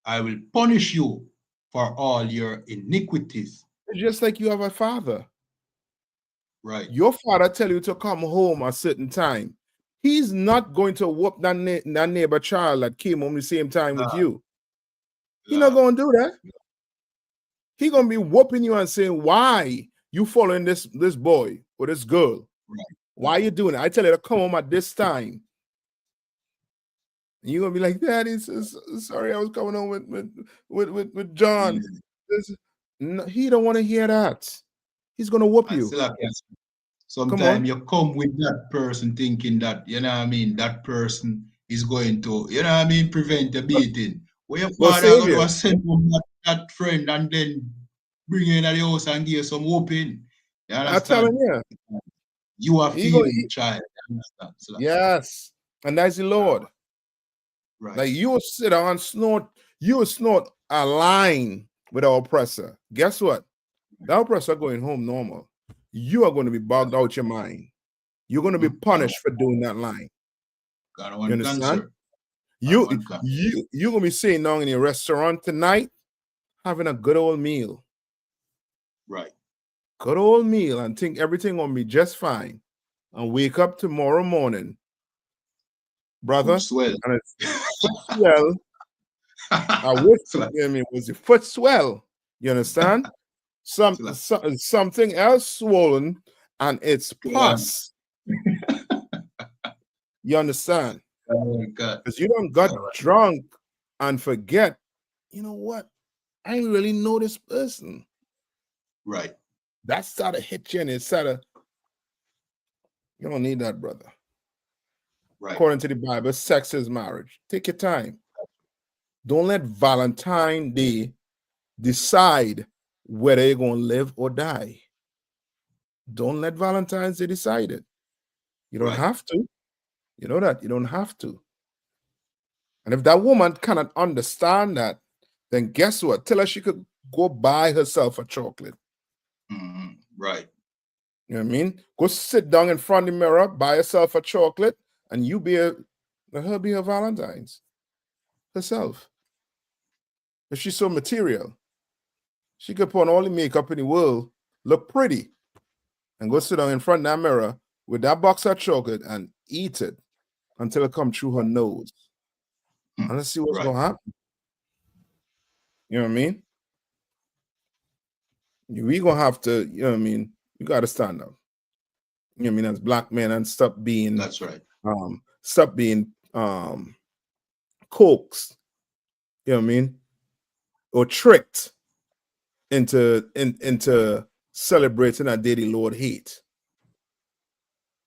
I will punish you for all your iniquities. Just like you have a father. Right. Your father tell you to come home a certain time. He's not going to whoop that neighbor child that came home the same time with you. He's not going to do that. He's going to be whooping you and saying, why you following this boy or this girl? Right. Why are you doing it? I tell you to come home at this time. And you're going to be like, Daddy, sorry, I was coming home with John. No, he don't want to hear that. He's going to whoop you. Sometimes you come with that person thinking that, you know what I mean, that person is going to, you know what I mean, prevent a beating. Where your father going to send home that friend and then bring you in the house and give you some whooping. You understand? I'm telling you. You are feeding the child. You understand? So yes. And that's the Lord. Right. Like you will sit down and snort, you will snort a line with our oppressor. Guess what? The oppressor going home normal. You are going to be bogged out your mind. You're going to be punished for doing that line. You understand? You're going to be sitting down in a restaurant tonight having a good old meal. Right. Good old meal and think everything will be just fine. And wake up tomorrow morning, brother. Swell. And it's swell. I wish was the foot swell. You understand? Something else swollen and it's pus. You understand? Because you don't got drunk and forget, you know what? I ain't really know this person. Right. That started hit you and it started. You don't need that, brother. Right. According to the Bible, sex is marriage. Take your time. Don't let Valentine's Day decide whether you're going to live or die. Don't let Valentine's Day decide it. You don't have to. You know that. You don't have to. And if that woman cannot understand that, then guess what? Tell her she could go buy herself a chocolate. Right. You know what I mean? Go sit down in front of the mirror, buy yourself a chocolate, and let her be her Valentine's herself. If she's so material, she could put on all the makeup in the world, look pretty, and go sit down in front of that mirror with that box of chocolate and eat it until it comes through her nose. And let's see what's going to happen. You know what I mean? We gonna have to, you know what I mean? You gotta stand up. You know what I mean, as black men, and stop being That's right. coaxed, you know what I mean, or tricked into celebrating a day the Lord hate.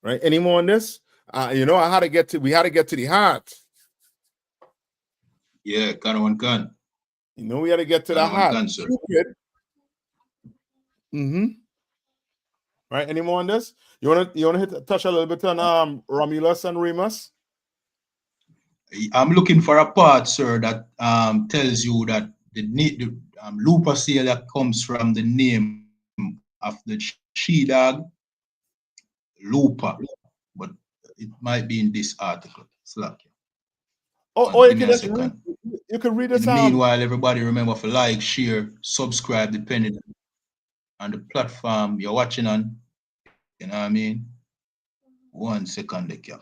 Right? Any more on this? We had to get to the heart. Yeah, Kanawan Khan. We had to get to the heart. Right? Any more on this? You wanna touch a little bit on Romulus and Remus? I'm looking for a part, sir, that tells you that the Lupercalia comes from the name of the she-dog, Lupa, but it might be in this article. Slack. You can just read. You can read it. Meanwhile, everybody remember to like, share, subscribe, depending on the platform you're watching on. You know what I mean? 1 second, they can.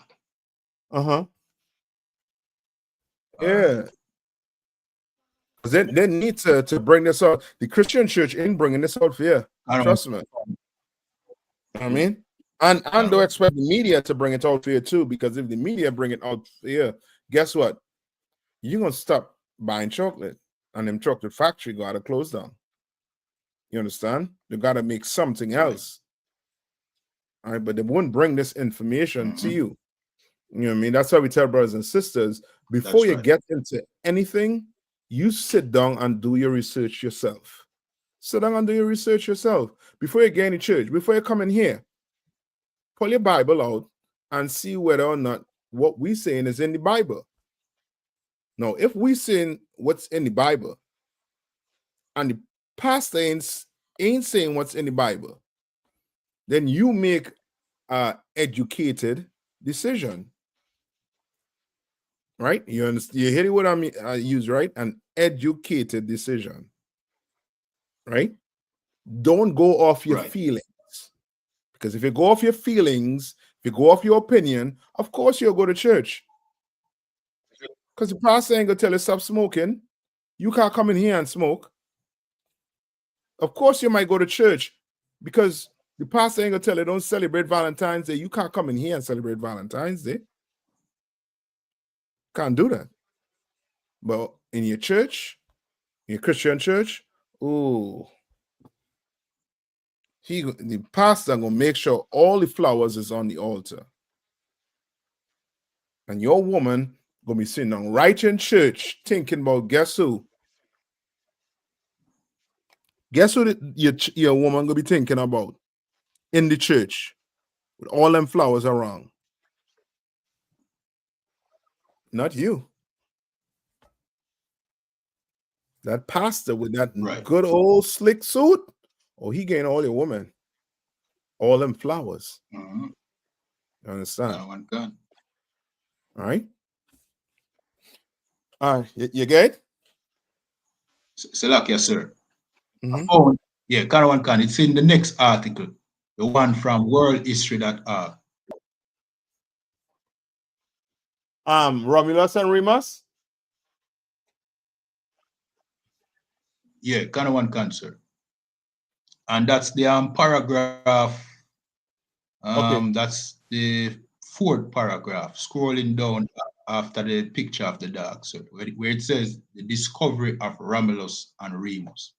Yeah. They need to bring this out. The Christian church ain't bringing this out for you. Trust me. You know what I mean? And don't expect the media to bring it out for you too, because if the media bring it out for you, guess what? You're gonna stop buying chocolate, and them chocolate factory gotta close down. You understand? They gotta make something else. All right, but they won't bring this information to you. You know what I mean? That's why we tell brothers and sisters, before you get into anything, you sit down and do your research yourself. Sit down and do your research yourself. Before you get in church, before you come in here, pull your Bible out and see whether or not what we're saying is in the Bible. Now, if we saying what's in the Bible and the pastor ain't saying what's in the Bible, then you make an educated decision. Right? You understand? You hear what I use, right? An educated decision. Right? Don't go off your feelings. Because if you go off your feelings, if you go off your opinion, of course you'll go to church. Because the pastor ain't gonna tell you stop smoking. You can't come in here and smoke. Of course you might go to church because the pastor ain't gonna tell you don't celebrate Valentine's Day. You can't come in here and celebrate Valentine's Day. Can't do that. But in your church, in your Christian church, the pastor gonna make sure all the flowers is on the altar. And your woman gonna be sitting down right in church thinking about guess who? Guess who your woman gonna be thinking about in the church with all them flowers around? Not you. That pastor with that good old slick suit, he getting all your woman, all them flowers. You understand? All right. All right. You good? Selak, yes, sir. Oh, yeah, Kanawan Khan. It's in the next article, the one from worldhistory.org. Romulus and Remus? Yeah, Kanawan Khan, sir. And that's the paragraph. That's the 4th paragraph, scrolling down after the picture of the dog, so where it says the discovery of Romulus and Remus.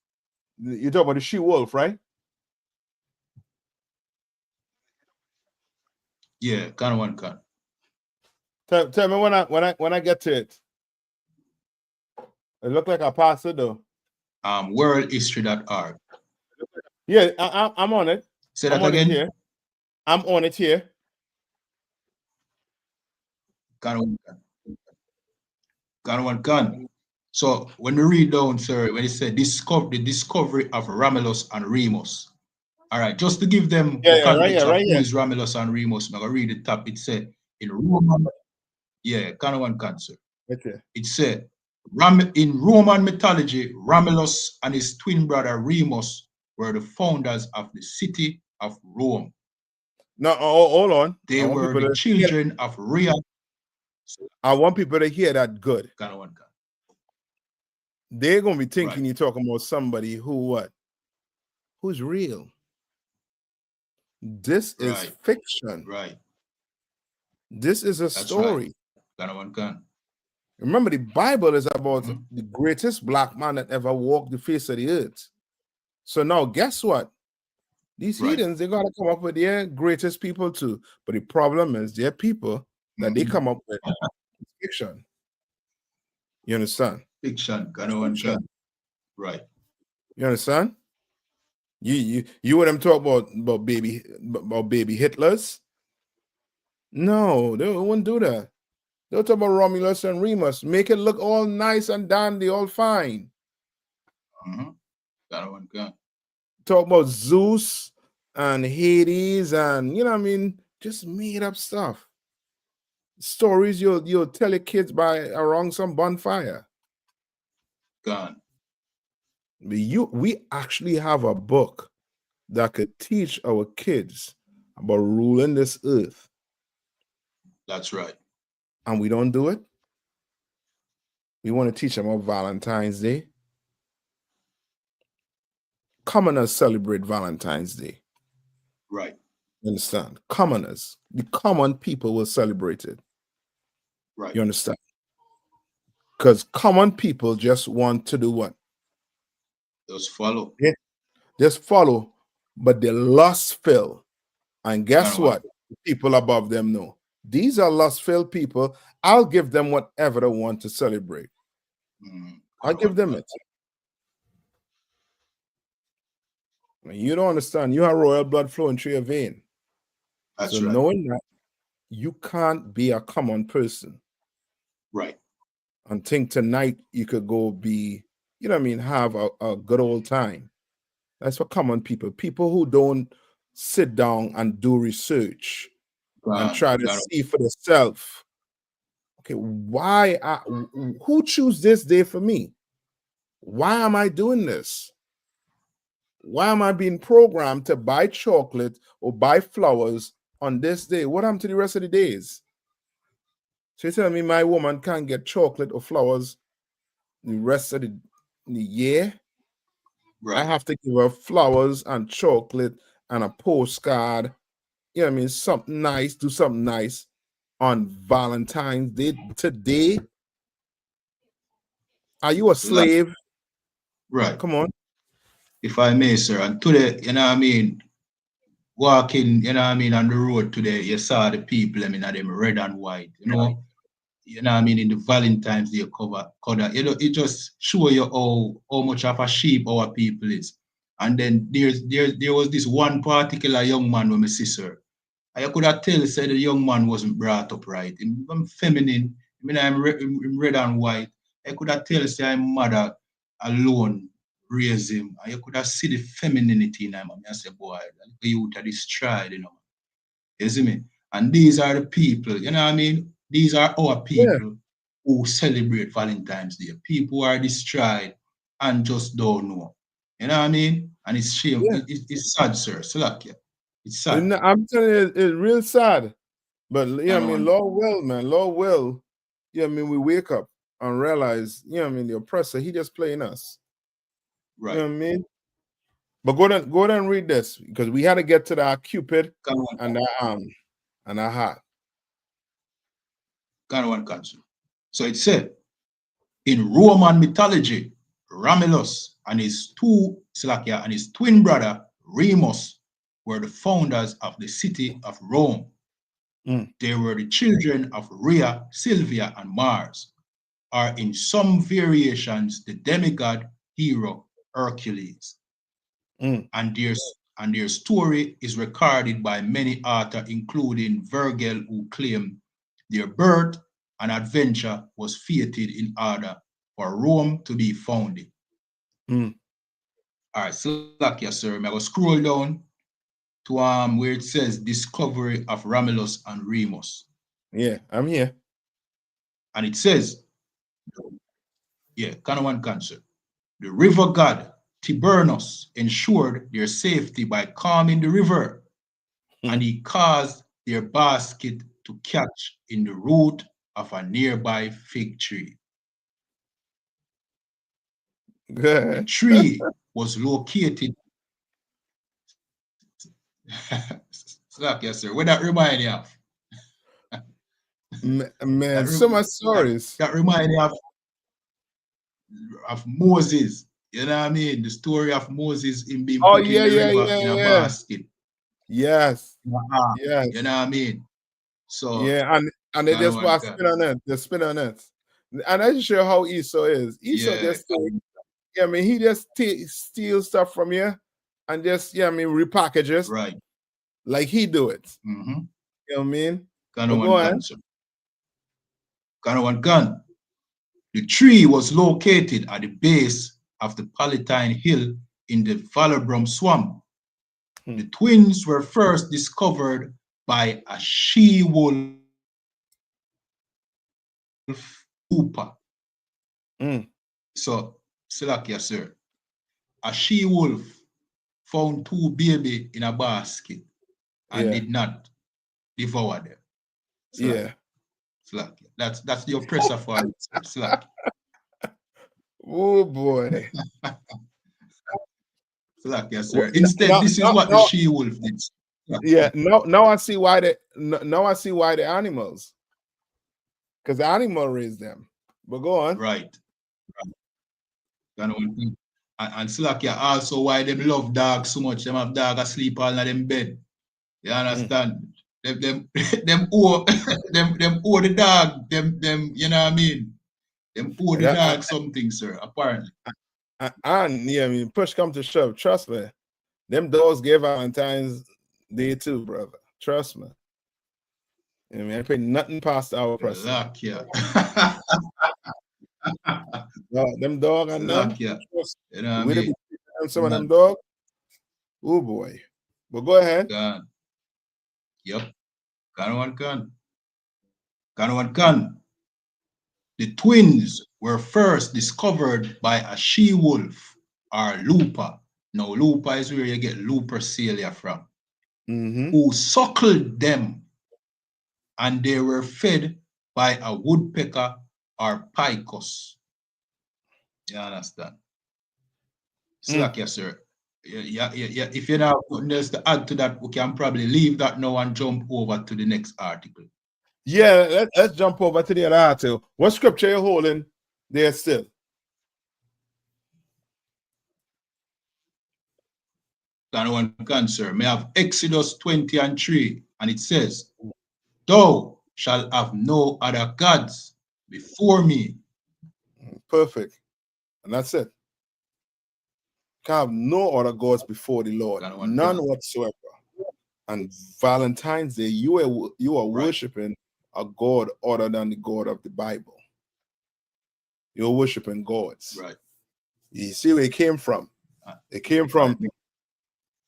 You talk about the she-wolf, right? Yeah, Kanawan Khan. Tell me when I get to it. It look like a pastor though. Worldhistory.org. Yeah, I'm on it. Say that again. Here. I'm on it here. Kanawan Khan. So when we read down, sir, when it said the discovery of Romulus and Remus. All right, just to give them the context of who is Romulus and Remus, I'm gonna read the top. It said in Roman, Kanawan Khan, sir. Okay. It said in Roman mythology, Romulus and his twin brother Remus were the founders of the city of Rome. No, hold on. They were the children of Rhea. I want people to hear that good. They're gonna be thinking you're talking about somebody who who's real. This is Right. fiction. Right. This is a That's story. right. One can. Remember, the Bible is about Mhm. the greatest black man that ever walked the face of the earth. So now, guess what? These Right. heathens, they gotta come up with their greatest people too. But the problem is, their people that they Mhm. come up with is fiction. You understand? Fiction. One Fiction. can. Right. You understand? You want them talk about baby Hitlers? No, they won't do that. They'll talk about Romulus and Remus, make it look all nice and dandy, all fine. Mm-hmm. One can. Talk about Zeus and Hades and you know what I mean, just made up stuff. Stories you'll tell your kids by around some bonfire. Gone. We actually have a book that could teach our kids about ruling this earth. That's right. And we don't do it. We want to teach them about Valentine's Day. Commoners celebrate Valentine's Day. Right. You understand? Commoners, the common people will celebrate it. Right. You understand? Because common people just want to do what? Just follow. Yeah. Just follow, but they lustful. And guess Kinda what? The people above them know. These are lustful people. I'll give them whatever they want to celebrate. I'll give them it. You don't understand. You have royal blood flowing through your vein. That's so right. knowing that, you can't be a common person. Right. And think tonight you could go be, you know what I mean, have a good old time. That's for common people. People who don't sit down and do research and try to see for themselves. Okay, who choose this day for me? Why am I doing this? Why am I being programmed to buy chocolate or buy flowers on this day? What happened to the rest of the days? So you're telling me my woman can't get chocolate or flowers the rest of the year? Right. I have to give her flowers and chocolate and a postcard. You know what I mean? Something nice, do something nice on Valentine's Day. Today, are you a slave? Right. Come on. If I may, sir, and today, you know what I mean, walking, you know what I mean, on the road today, you saw the people, I mean, them red and white, you know what I mean, in the Valentine's Day cover, you know, it just show you how much of a sheep our people is. And then there was this one particular young man with my sister. I could have tell said the young man wasn't brought up right. I'm feminine, I mean, I'm red and white. I could have tell say I'm mother alone raise him. And you could have see the femininity in him. I say, boy, the youth are destroyed, you know. You see me? And these are the people, you know what I mean? These are our people who celebrate Valentine's Day. People who are destroyed and just don't know. You know what I mean? And it's shame. Yeah. It's sad, sir. Salakia. It's sad. I'm telling you, it's real sad. But yeah, I mean, Lord will, man. Lord will. Yeah, I mean, we wake up and realize, you know what I mean, the oppressor, he just playing us. Right. You know what I mean? But go down and read this because we had to get to the Cupid and the heart. One country. So it said, in Roman mythology, Romulus and his twin brother Remus were the founders of the city of Rome. They were the children of Rhea, Sylvia, and Mars, or in some variations, the demigod hero Hercules. And their story is recorded by many authors, including Virgil, who claimed their birth and adventure was fated in order for Rome to be founded. All right, so like yes, sir. I'm gonna scroll down to where it says discovery of Romulus and Remus. Yeah, I'm here. And it says, one cancer. The river god Tibernus ensured their safety by calming the river, and he caused their basket to catch in the root of a nearby fig tree. The tree was located Slack, yes, sir. What that remind you of? Man, so much stories. That remind you of Moses. You know what I mean? The story of Moses in being Oh put in the river in a basket. Yes. Yes. Yes. You know what I mean? So Yeah, and they just want to spin on it. They spin on it. And I just show how Esau is. Esau just I mean, he just steals stuff from you and just repackages. Right. Like he do it. Mm-hmm. You know what I mean? Go on. Gun. The tree was located at the base of the Palatine Hill in the Vallerbrum swamp. The twins were first discovered by a she-wolf Lupa. So, Salakia, sir, a she-wolf found two babies in a basket and did not devour them. Slakia. That's the oppressor for it, Slakia. Oh boy. Slakia, sir. Instead, this is what the she-wolf did. Yeah, now I see why the animals, because the animal raised them. But go on. Right. And Slakia also why them love dogs so much. Them have dog asleep all in them bed. You understand? Them owe them owe the dog. Them you know what I mean? Them owe the dog something, sir, apparently. And I mean, push come to shove. Trust me. Them dogs gave Valentine's Day too, brother. Trust me. I mean, I pay nothing past our person. Them dog and them. You know what I mean? Some of them dog. Oh boy. But go ahead. Yep. Can. The twins were first discovered by a she-wolf or Lupa. Now, Lupa is where you get Lupercalia from. Who suckled them, and they were fed by a woodpecker or picus. You understand? Slakia, sir. Yeah. If you're not putting this to add to that, we can probably leave that now and jump over to the next article. Yeah, let's jump over to the other article. What scripture you're holding there still? Can, sir. May have Exodus 20:3, and it says, "Thou shalt have no other gods before me." Perfect. And that's it. Can have no other gods before the Lord. None whatsoever. And Valentine's Day, you are worshiping a God other than the God of the Bible. You're worshiping gods. Right. You see where it came from. It came from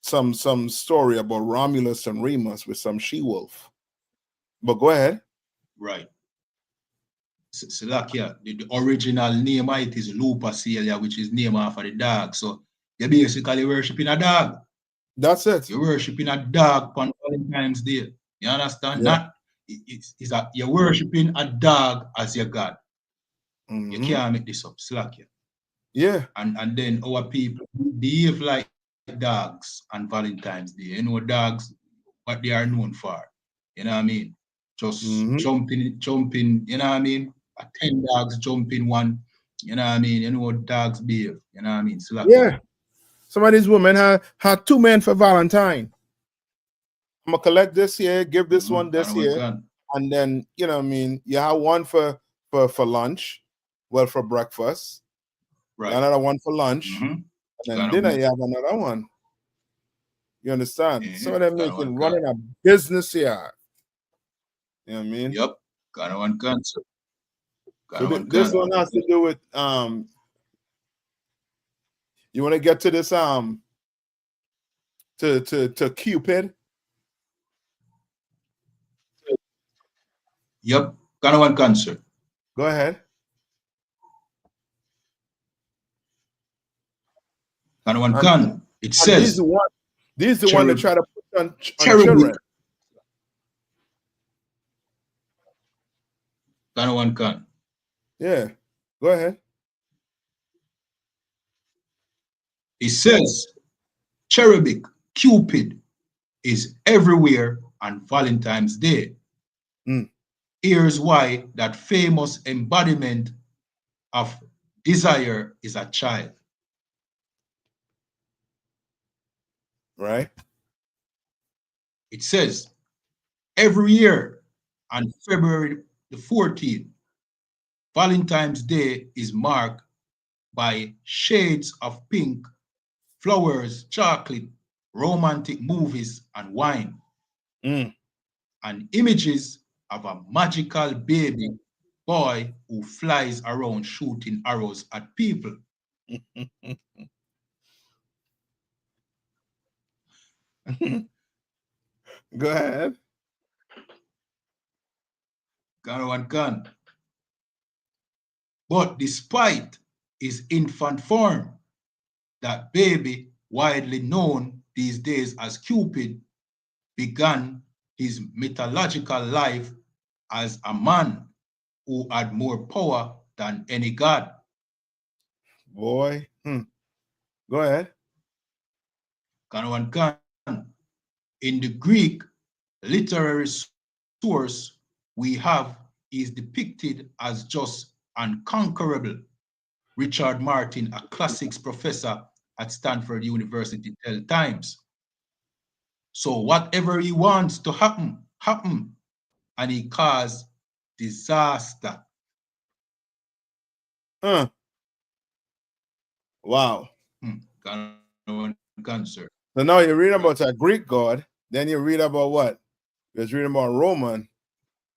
some story about Romulus and Remus with some she-wolf. But go ahead. Right. Salakia, the original name of it is Lupercalia, which is named after the dog. So you're basically worshiping a dog. That's it. You're worshiping a dog on Valentine's Day. You understand? Yeah. You're worshiping a dog as your God. You can't make this up, Slakia. Yeah. And then our people behave like dogs on Valentine's Day. You know, dogs, what they are known for. You know what I mean? Just jumping, you know what I mean? 10 dogs jumping one. You know what I mean? You know what dogs behave. You know what I mean? Slakia. Yeah. Some of these women had 2 men for Valentine. I'm gonna collect this here, give this one this here, and then you know what I mean. You have one for lunch, for breakfast, right? Another one for lunch, and then dinner you have another one. You understand? Some of them running a business here. You know what I mean? Yep. Got one cancer. So this one has to do with You want to get to this to Cupid? Yep. Got one cancer. Go ahead. Got one can. It says this is the one that try to put on children. Got one can. Yeah. Go ahead. It says cherubic, Cupid, is everywhere on Valentine's Day. Mm. Here's why that famous embodiment of desire is a child. Right. It says every year on February the 14th, Valentine's Day is marked by shades of pink, flowers, chocolate, romantic movies, and wine, Mm. and images of a magical baby boy who flies around shooting arrows at people. Go ahead. Gun. But despite his infant form, that baby, widely known these days as Cupid, began his mythological life as a man who had more power than any god. Boy. Go ahead. Gun. In the Greek literary source we have is depicted as just unconquerable. Richard Martin, a classics professor at Stanford University, tell Times. So whatever he wants to happen, and he cause disaster. Wow. Cancer. So now you read about a Greek god, then you read about what? You're reading about Roman.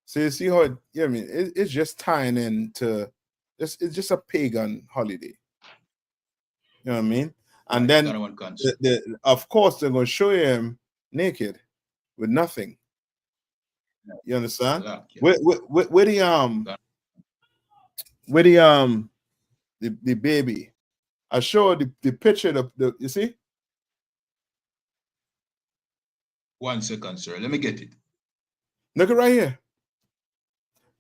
So you see how it's just tying into it's just a pagan holiday. You know what I mean? And then of course they're gonna show him naked with nothing. You understand? With the baby. I show the picture of the you see? 1 second, sir. Let me get it. Look at right here.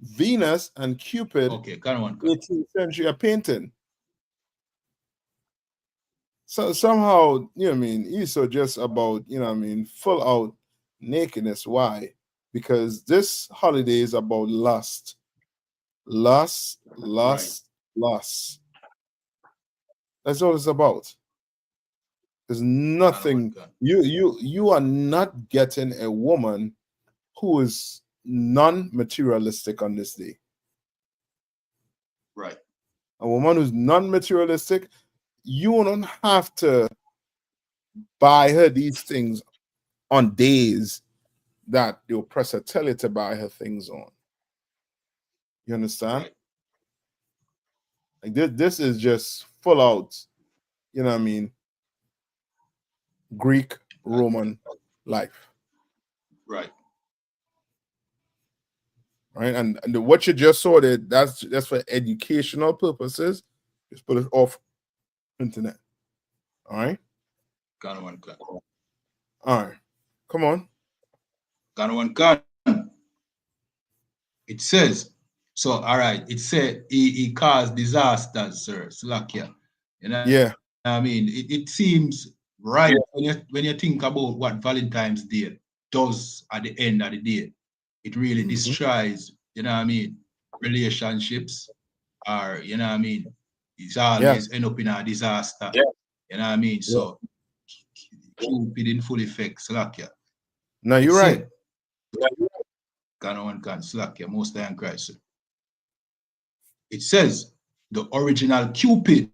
Venus and Cupid. Okay, 18th century a painting. So somehow, you know what I mean, he's so just about, you know what I mean, full out nakedness. Why? Because this holiday is about lust. Lust. That's all it's about. There's nothing. You are not getting a woman who is non-materialistic on this day. Right. A woman who's non-materialistic, you don't have to buy her these things on days that the oppressor tell you to buy her things on. You understand? Right. Like this is just full out, you know what I mean, Greek Roman life. Right. Right. And what you just saw that's for educational purposes. Just put it off internet. All right. All right. Come on. It says, so all right, it said he caused disasters, sir. Slakia. You know, yeah. I mean, it seems right when you think about what Valentine's Day does at the end of the day. It really destroys, you know what I mean, relationships, or you know what I mean, it's always end up in a disaster. You know what I mean? So Cupid in full effect, Slakia. No, you're right. Slakia, most time Christ. It says the original Cupid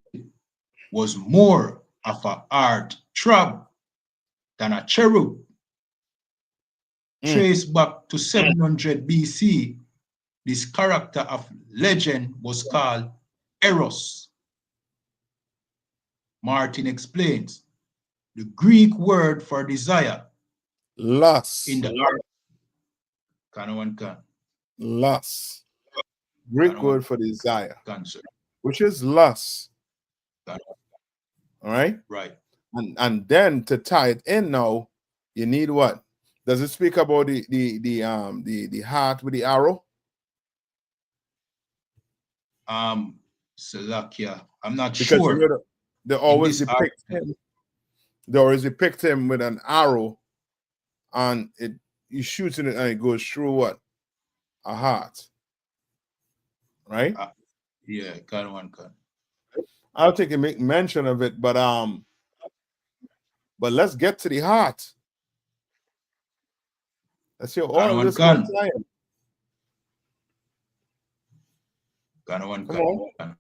was more of a art trap than a cherub. Traced back to 700 BC, this character of legend was called Eros. Martin explains the Greek word for desire. Lust. In the art. Lust. Greek word for desire. Which is lust. All right? Right. And then to tie it in now, you need what? Does it speak about the heart with the arrow? Salakia. I'm not because sure. You know, they always depict him. They always depict him with an arrow and you shooting it and it goes through what? A heart. Right? Yeah, can one can. I'll take and make mention of it, but let's get to the heart. Let's hear all of this one time. Can one Come can. on.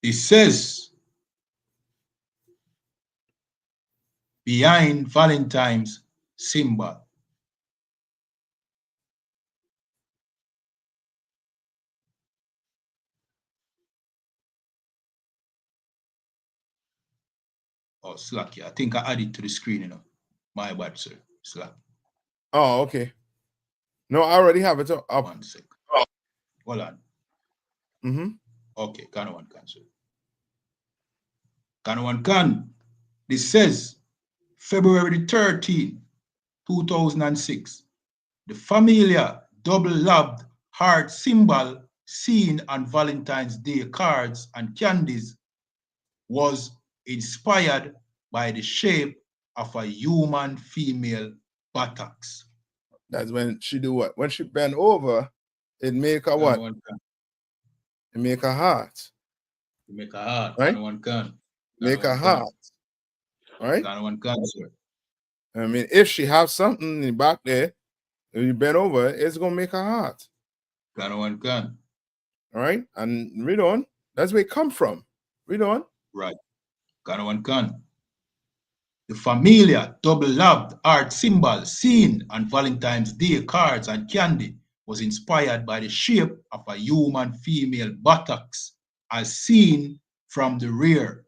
It says behind Valentine's symbol. Oh, Slack, yeah. I think I added to the screen, you know. My bad, sir. Slack. Oh, okay. No, I already have it up. 1 sec. Hold on. Mm-hmm. Okay, can one can, sir. Can one can. This says February 13, 2006. The familiar double-lobbed heart symbol seen on Valentine's Day cards and candies was inspired by the shape of a human female buttocks. That's when she do what? When she bend over, it make a what? It make a heart. You make a heart. Right? One can. Make a heart. Right? One can, sir. I mean, if she have something in the back there, if you bend over, it's gonna make a heart. One can. All right, and read on. That's where it come from. Read on. Right. One can. The familiar double-lobbed heart symbol seen on Valentine's Day cards and candy was inspired by the shape of a human female buttocks as seen from the rear.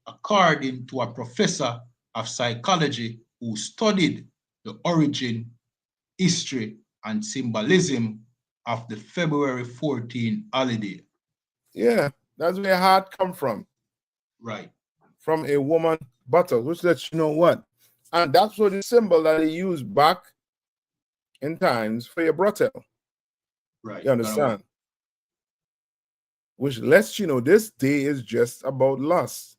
According to a professor of psychology who studied the origin, history, and symbolism of the February 14 holiday. Yeah, that's where heart come from. Right. From a woman buttock, which lets you know what. And that's what the symbol that they used back in times for your brothel. Right. You understand? Which lets you know this day is just about lust.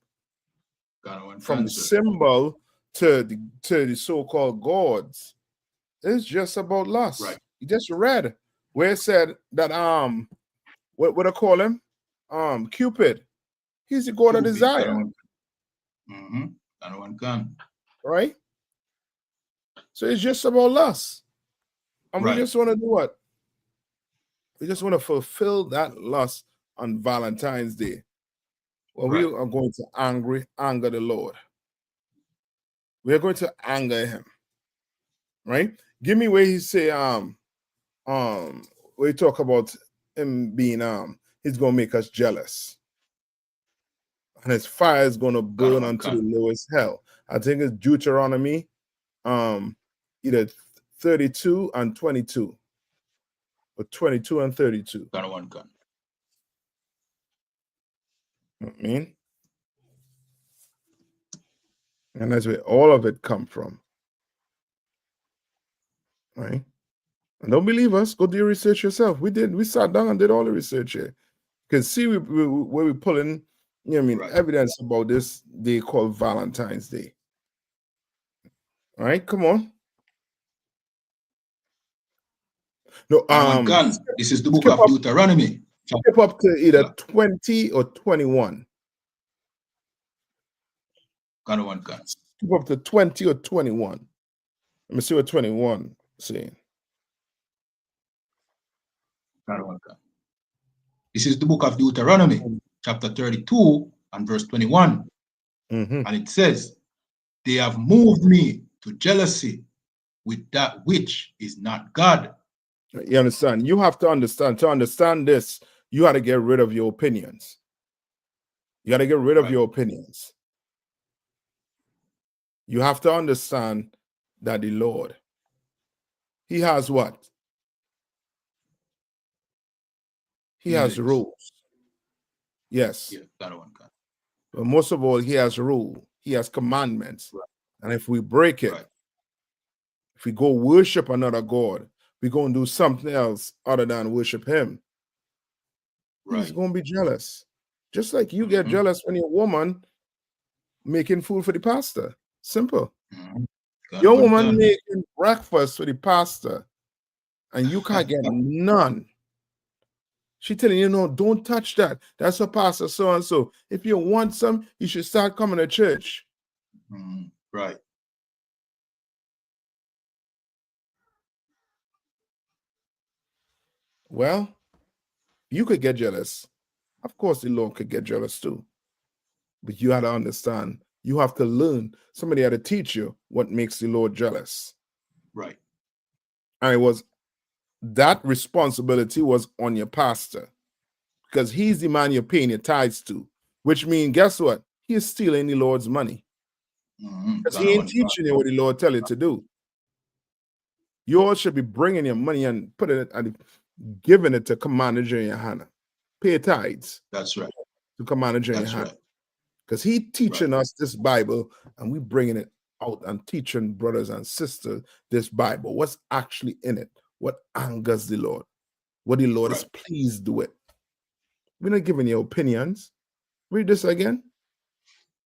From the symbol to the so-called gods, it's just about lust. Right. You just read where it said that what I call him? Cupid. He's the god of desire. One can. Right? So it's just about lust. And we just want to do what? We just want to fulfill that lust on Valentine's Day. Well, we are going to anger the Lord. We are going to anger him. Right? Give me where he say, where he talk about him being, he's going to make us jealous. And his fire is going to burn unto the lowest hell. I think it's Deuteronomy, either 32 and 22. Or 22 and 32. One can. I mean, and that's where all of it come from. Right? And don't believe us, go do your research yourself. We sat down and did all the research here. Because see where we pulling, you know what I mean, evidence about this day called Valentine's Day. All right, come on. No, this is the book of Deuteronomy. Skip up to either 20 or 21. One can. Skip up to 20 or 21. Let me see what 21 is saying. One can. This is the book of Deuteronomy, chapter 32 and verse 21. And it says, they have moved me to jealousy with that which is not God. You understand? You have to understand. To understand this, you got to get rid of your opinions. You got to get rid of your opinions. You have to understand that the Lord, he has what? He has rules. Yes. Yeah, that one can. But most of all, he has rule. He has commandments. And if we break it, if we go worship another God, we're going to do something else other than worship him. He's going to be jealous. Just like you get jealous when your woman making food for the pastor. Simple. Mhm. Got Your one woman gun. making breakfast for the pastor, and you can't get none. She telling you, no, don't touch that. That's for pastor so and so. If you want some, you should start coming to church. Mhm. Right. Well, you could get jealous. Of course, the Lord could get jealous too. But you have to understand, you have to learn. Somebody had to teach you what makes the Lord jealous. Right. And it was that responsibility was on your pastor, because he's the man you're paying your tithes to, which means, guess what? He is stealing the Lord's money, Mhm. because Got he ain't one gun. teaching you what the Lord tell you to do. You all should be bringing your money and putting it and giving it to Commander Junior Hannah. Pay tithes That's right. to Commander Junior That's Hannah, right. because he teaching us this Bible and we bringing it out and teaching brothers and sisters this Bible. What's actually in it? What angers the Lord? What the Lord is Right. pleased with. We're not giving you opinions. Read this again.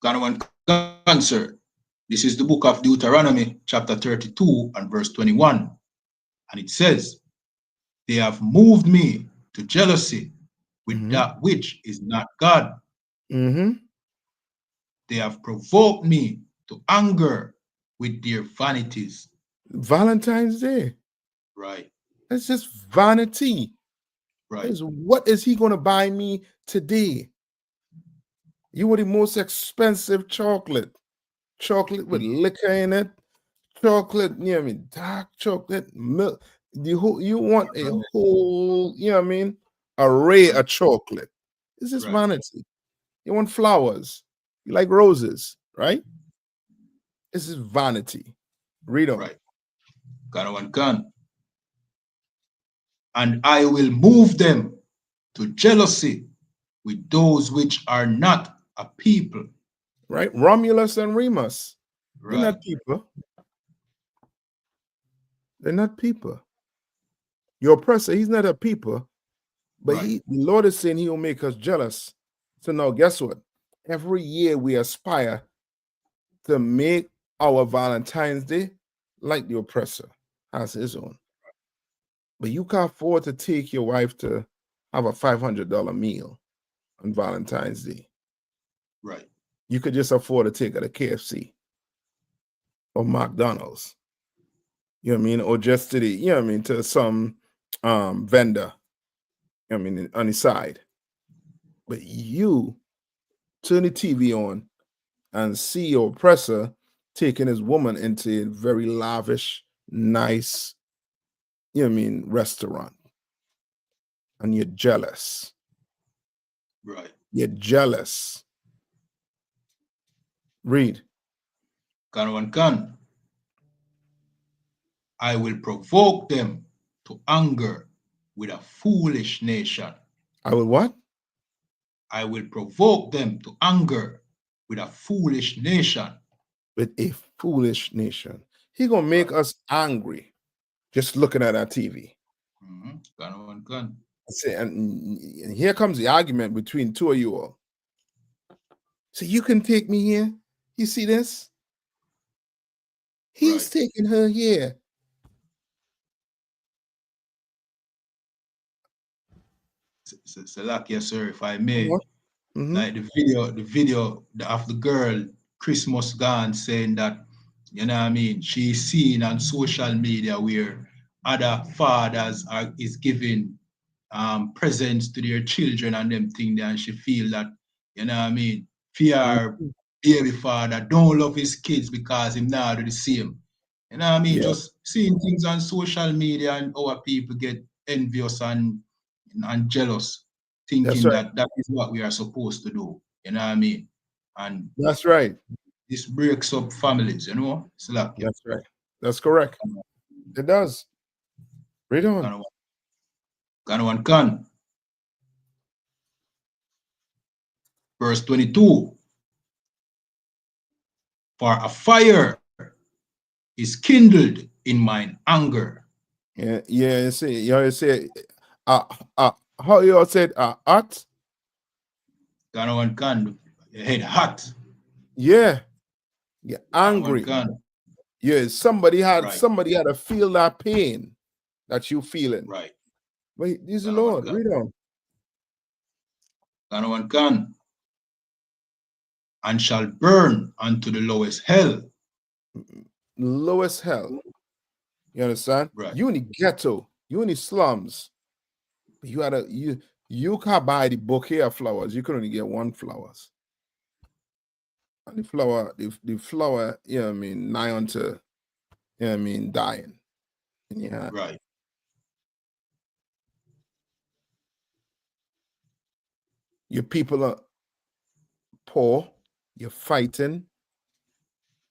Got one gun, sir. This is the book of Deuteronomy, chapter 32 and verse 21. And it says, they have moved me to jealousy with Mhm. that which is not God. Mm-hmm. They have provoked me to anger with their vanities. Valentine's Day. Right. That's just vanity. Right. It's, what is he going to buy me today? You want the most expensive chocolate. Chocolate with liquor in it. Chocolate, you know what I mean? Dark chocolate, milk. You want a whole, you know what I mean? Array of chocolate. This is Right. vanity. You want flowers. You like roses, right? This is vanity. Read on. Right. Got one gun. And I will move them to jealousy with those which are not a people. Right? Romulus and Remus. They're Right. not people. They're not people. Your oppressor, he's not a people, but Right. the Lord is saying he will make us jealous. So now, guess what? Every year we aspire to make our Valentine's Day like the oppressor has his own. But you can't afford to take your wife to have a $500 meal on Valentine's Day. Right. You could just afford to take her to KFC or McDonald's. You know what I mean? Or just to the, you know what I mean, to some vendor, you know what I mean, on the side. But you turn the TV on and see your oppressor taking his woman into a very lavish, nice, you know what I mean, restaurant. And you're jealous. Right. You're jealous. Read. Got one gun. I will provoke them to anger with a foolish nation. I will what? I will provoke them to anger with a foolish nation. With a foolish nation. He gonna make us angry just looking at our TV. Mm-hmm. Got one gun. And here comes the argument between two of you all. So you can take me here. You see this? He's taking her here. Salakia, sir, if I may, Mm-hmm. like the video of the girl Christmas gone saying that, you know what I mean, she's seen on social media where other fathers is giving presents to their children and them thing there, and she feel that, you know what I mean, fear baby father don't love his kids because him not do the same. You know what I mean? Yeah. Just seeing things on social media and our people get envious and jealous, thinking right. that is what we are supposed to do. You know what I mean? And That's right. this breaks up families, you know? Slack. That's right. That's correct. It does. Read on. Can. Verse 22. For a fire is kindled in mine anger. Yeah, you say, how you all said, hot? Can head hot. Yeah, you're Gun one angry. gun. Yeah, somebody had Right. to feel that pain that you feeling. Right. But this is the Gun one Lord. gun. Read on. Gun one gun. And shall burn unto the lowest hell. Lowest hell. You understand? Right. You in the ghetto, you in the slums. You had a you can't buy the bouquet of flowers. You can only get one flowers. And the flower, you know what I mean, nigh unto, you know what I mean, dying. Yeah. Right. Your people are poor, you're fighting,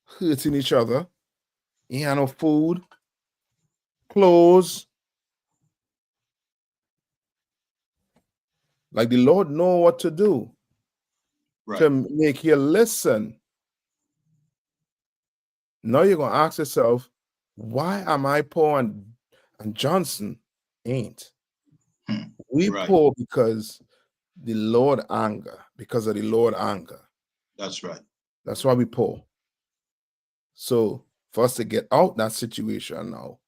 hurting each other. You have no food, clothes. Like the Lord know what to do Right. to make you listen. Now you're gonna ask yourself, why am I poor and Johnson ain't? We Right. poor because the Lord anger, because of the Lord anger. That's right. That's why we poor. So for us to get out that situation now,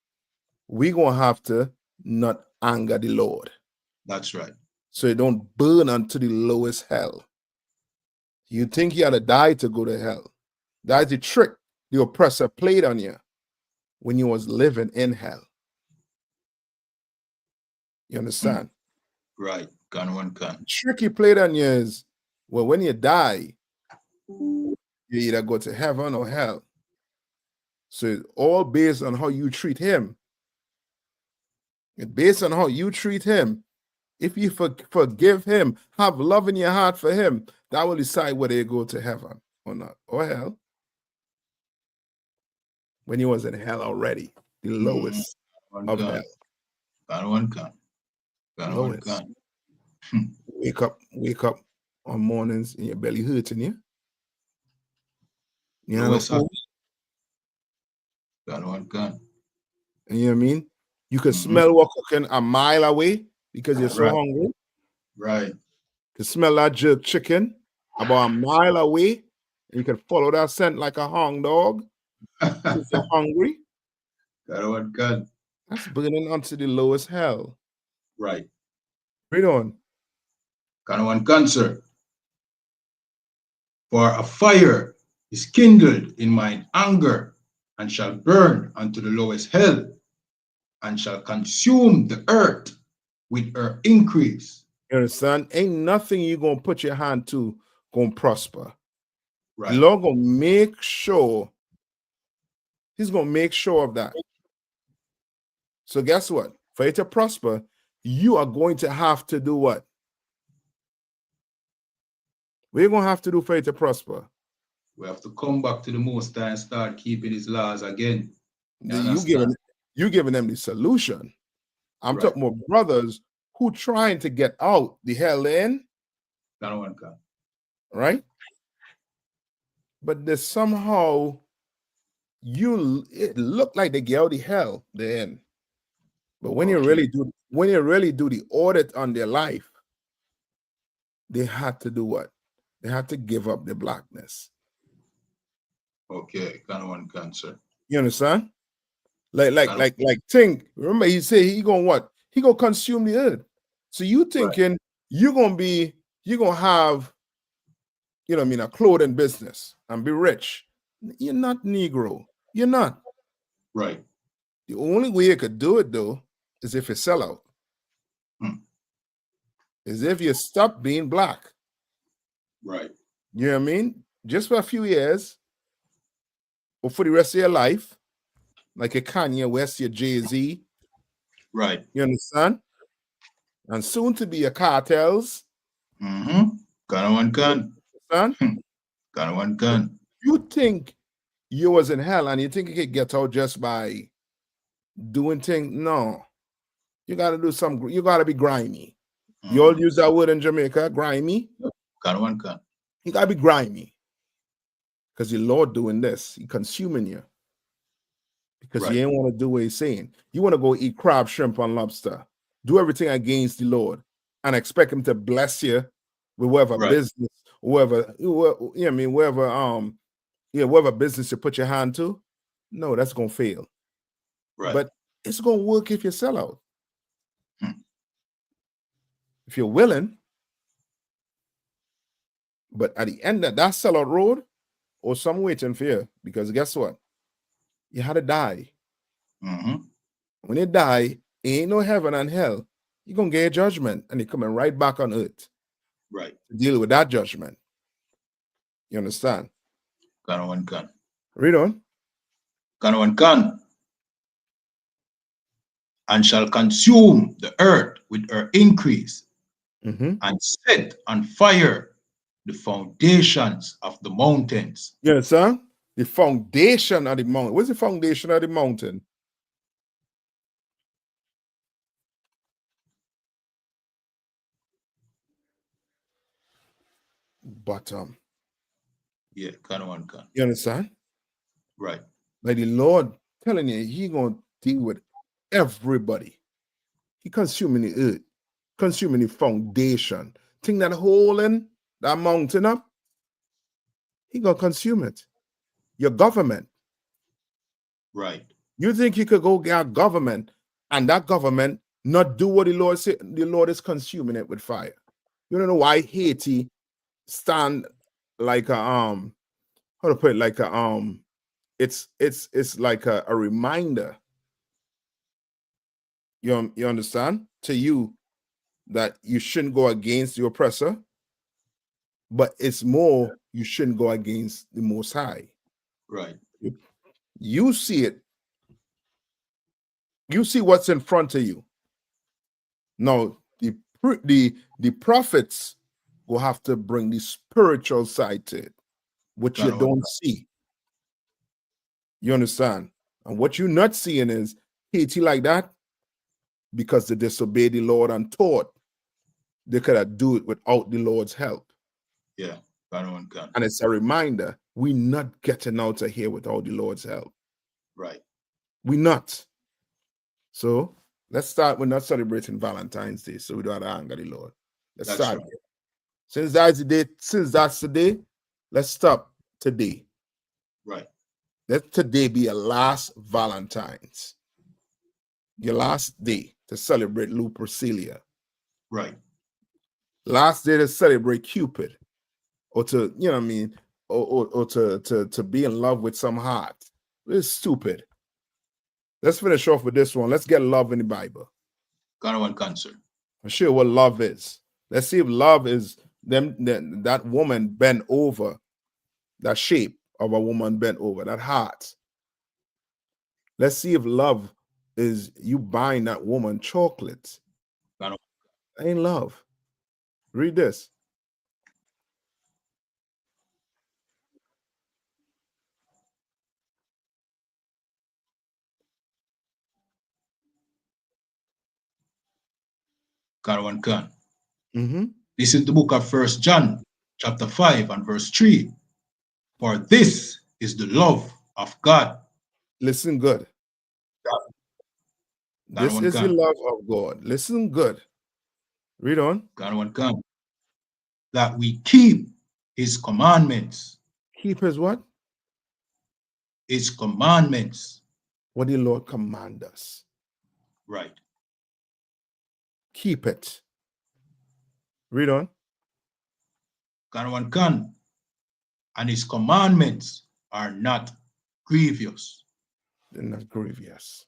we're gonna have to not anger the Lord. That's right. So you don't burn unto the lowest hell. You think you had to die to go to hell. That's the trick the oppressor played on you when you was living in hell. You understand? Right. Gun one gun. The trick he played on you is, well, when you die, you either go to heaven or hell. So it's all based on how you treat him. It's based on how you treat him. If you forgive him, have love in your heart for him, that will decide whether you go to heaven or not, or hell. When he was in hell already, the lowest One of gun. hell. Gun one gun. Gun one Lowest. gun. Wake up on mornings and your belly hurting you. You know Lowest what I mean? Gun one gun. You know what I mean? You can smell what cooking a mile away because you're so Right. hungry. Right. You can smell that jerk chicken about a mile away, and you can follow that scent like a hound dog if you're hungry. Gun one gun. That's burning onto the lowest hell. Right. Read on. Gun one gun, sir. For a fire is kindled in mine anger, and shall burn unto the lowest hell, and shall consume the earth with her increase. You understand? Ain't nothing you're going to put your hand to going to prosper. Right. The Lord going to make sure. He's going to make sure of that. So guess what? For it to prosper, you are going to have to do what? We're going to have to do for it to prosper. We have to come back to the Most High and start keeping his laws again. You giving them the solution. I'm Right. talking about brothers who trying to get out the hell they're in, Gun one gun. right? But there's somehow it look like they get out the hell they're in. But when you really do the audit on their life, they had to do what? They had to give up their blackness. Okay, gun one gun, sir. You understand? Like think. Remember, he said he gonna what? He gonna consume the earth. So you thinking you're gonna have, you know what I mean, a clothing business and be rich. You're not Negro. You're not. Right. The only way you could do it though is if you sell out. Is if you stop being black. Right. You know what I mean? Just for a few years, or for the rest of your life, like a Kanye West, your Jay-Z. Right. You understand? And soon to be your cartels. Gun one gun. Understand? Gun one gun. You think you was in hell and you think you could get out just by doing things? No. You got to do some, you got to be grimy. You all use that word in Jamaica, grimy. Gun one gun. You got to be grimy. Because the Lord doing this, he consuming you. Because you ain't want to do what he's saying. You want to go eat crab, shrimp, and lobster. Do everything against the Lord and expect him to bless you with whatever Right. business, whoever whatever business you put your hand to. No, that's gonna fail. Right. But it's gonna work if you sell out. Hmm. If you're willing. But at the end of that sellout road, or some waiting for you, because guess what? You had to die. Mm-hmm. When you die, ain't no heaven and hell. You're gonna get a judgment, and you're coming right back on earth Right. to deal with that judgment. You understand? Can. Read on. Can. And shall consume the earth with her increase, Mm-hmm. and set on fire the foundations of the mountains. You understand? The foundation of the mountain. What's the foundation of the mountain? Bottom. Yeah, can. You understand? Right. Like the Lord telling you, He gonna deal with everybody. He consuming the earth, consuming the foundation. Think that holding that mountain up, He gonna consume it. Your government. Right. You think you could go get a government and that government not do what the Lord said? The Lord is consuming it with fire. You don't know why Haiti stand like a how to put it, like a it's like a reminder. You understand? To you that you shouldn't go against the oppressor, but it's more you shouldn't go against the Most High. Right. You see it. You see what's in front of you. Now, the prophets will have to bring the spiritual side to it, which you don't see. You understand? And what you're not seeing is Haiti like that because they disobeyed the Lord and thought they could have do it without the Lord's help. Yeah, can. And it's a reminder, we're not getting out of here without the Lord's help. Right. We're not. So let's start. We're not celebrating Valentine's Day, so we don't have to anger the Lord. Let's That's start. right. Since that's the day, let's stop today. Right. Let today be your last Valentine's. Your last day to celebrate Lupercalia. Right. Last day to celebrate Cupid. Or to, you know what I mean, or to be in love with some heart. It's stupid. Let's finish off with this one. Let's get love in the Bible. Cancer. I'm sure what love is. Let's see if love is that woman bent over, that shape of a woman bent over, that heart. Let's see if love is you buying that woman chocolates. Ain't love. Read this. Can. Mm-hmm. This is the book of 1 John, chapter 5 and verse 3. For this is the love of God. Listen good. This is the love of God. Listen good. Read on. Can. That we keep His commandments. Keep His what? His commandments. What the Lord command us. Right. Keep it. Read on. Can. And His commandments are not grievous. They're not grievous.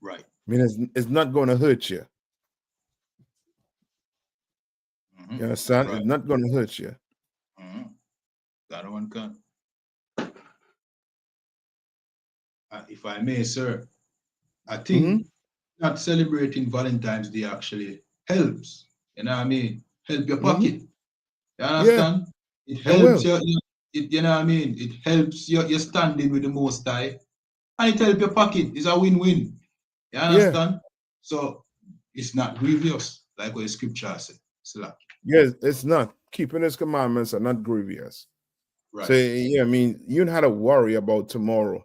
Right. I mean, it's not going to hurt you. Mm-hmm. You understand? Right. It's not going to hurt you. Mm-hmm. Can. If I may, sir, I think not celebrating Valentine's Day actually helps. You know what I mean? Help your pocket. You understand? Yeah. It helps you know what I mean? It helps your standing with the Most High. And it helps your pocket. It's a win-win. You understand? Yeah. So it's not grievous, like what the scripture says. Yes, it's not. Keeping His commandments are not grievous. Right. So, yeah, I mean, you don't have to worry about tomorrow.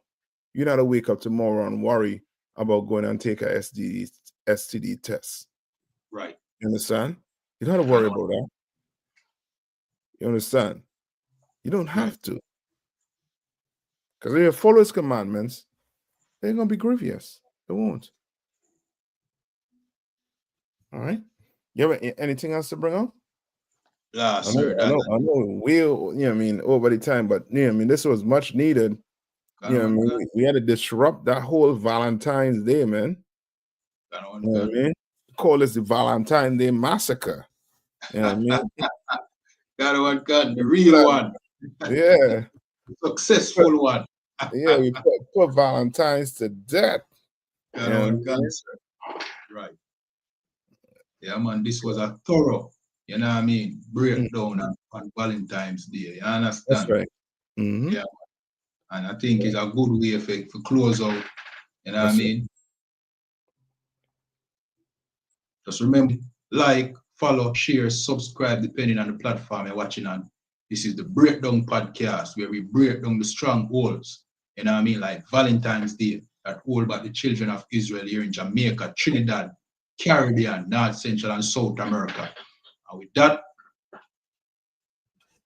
You don't have to wake up tomorrow and worry about going and take a STD test. Right. You understand? You don't have to worry about that. You understand? You don't have to. Because if you follow his commandments, they're going to be grievous. They won't. All right. You have anything else to bring up? Yeah, I know. Over the time, but this was much needed. We had to disrupt that whole Valentine's Day, man. Call this the Valentine's Day massacre. You know what I mean? The real one. Yeah. Successful one. Yeah, we put Valentine's to death. Right. Yeah, man, this was a thorough, breakdown on Valentine's Day. You understand? That's right. Mm-hmm. Yeah. And I think it's a good way for close out. You know what I mean? Just remember, like, follow, share, subscribe, depending on the platform you're watching on. This is the Breakdown Podcast, where we break down the strongholds, you know what I mean, like Valentine's Day, that all about the children of Israel here in Jamaica, Trinidad, Caribbean, North, Central, and South America. And with that,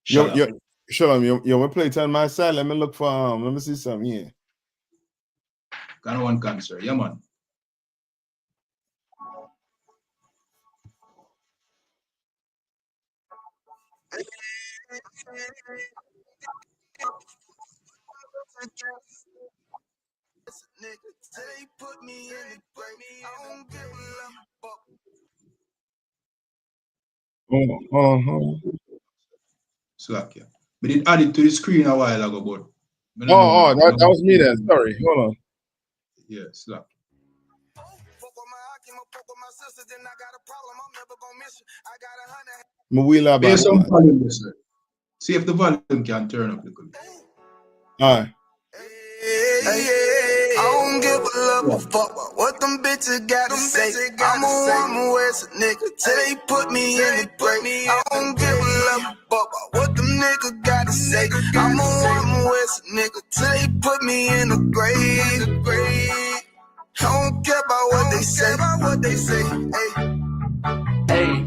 Shalom, we play it on my side. Let me look for let me see something here. Got one cancer, yeah, man. Slack, yeah. We did add it to the screen a while ago, but that was me then. Sorry, hold on. Yeah, slack. See if the volume can turn up a little bit. All right. I don't give a love a fuck about what them bitches gotta say. I'm a West nigga till they put me in the grave. I don't give a love a fuck about what them niggas gotta say. I'm a West nigga till they put me in the grave. I don't care about what they say. Hey.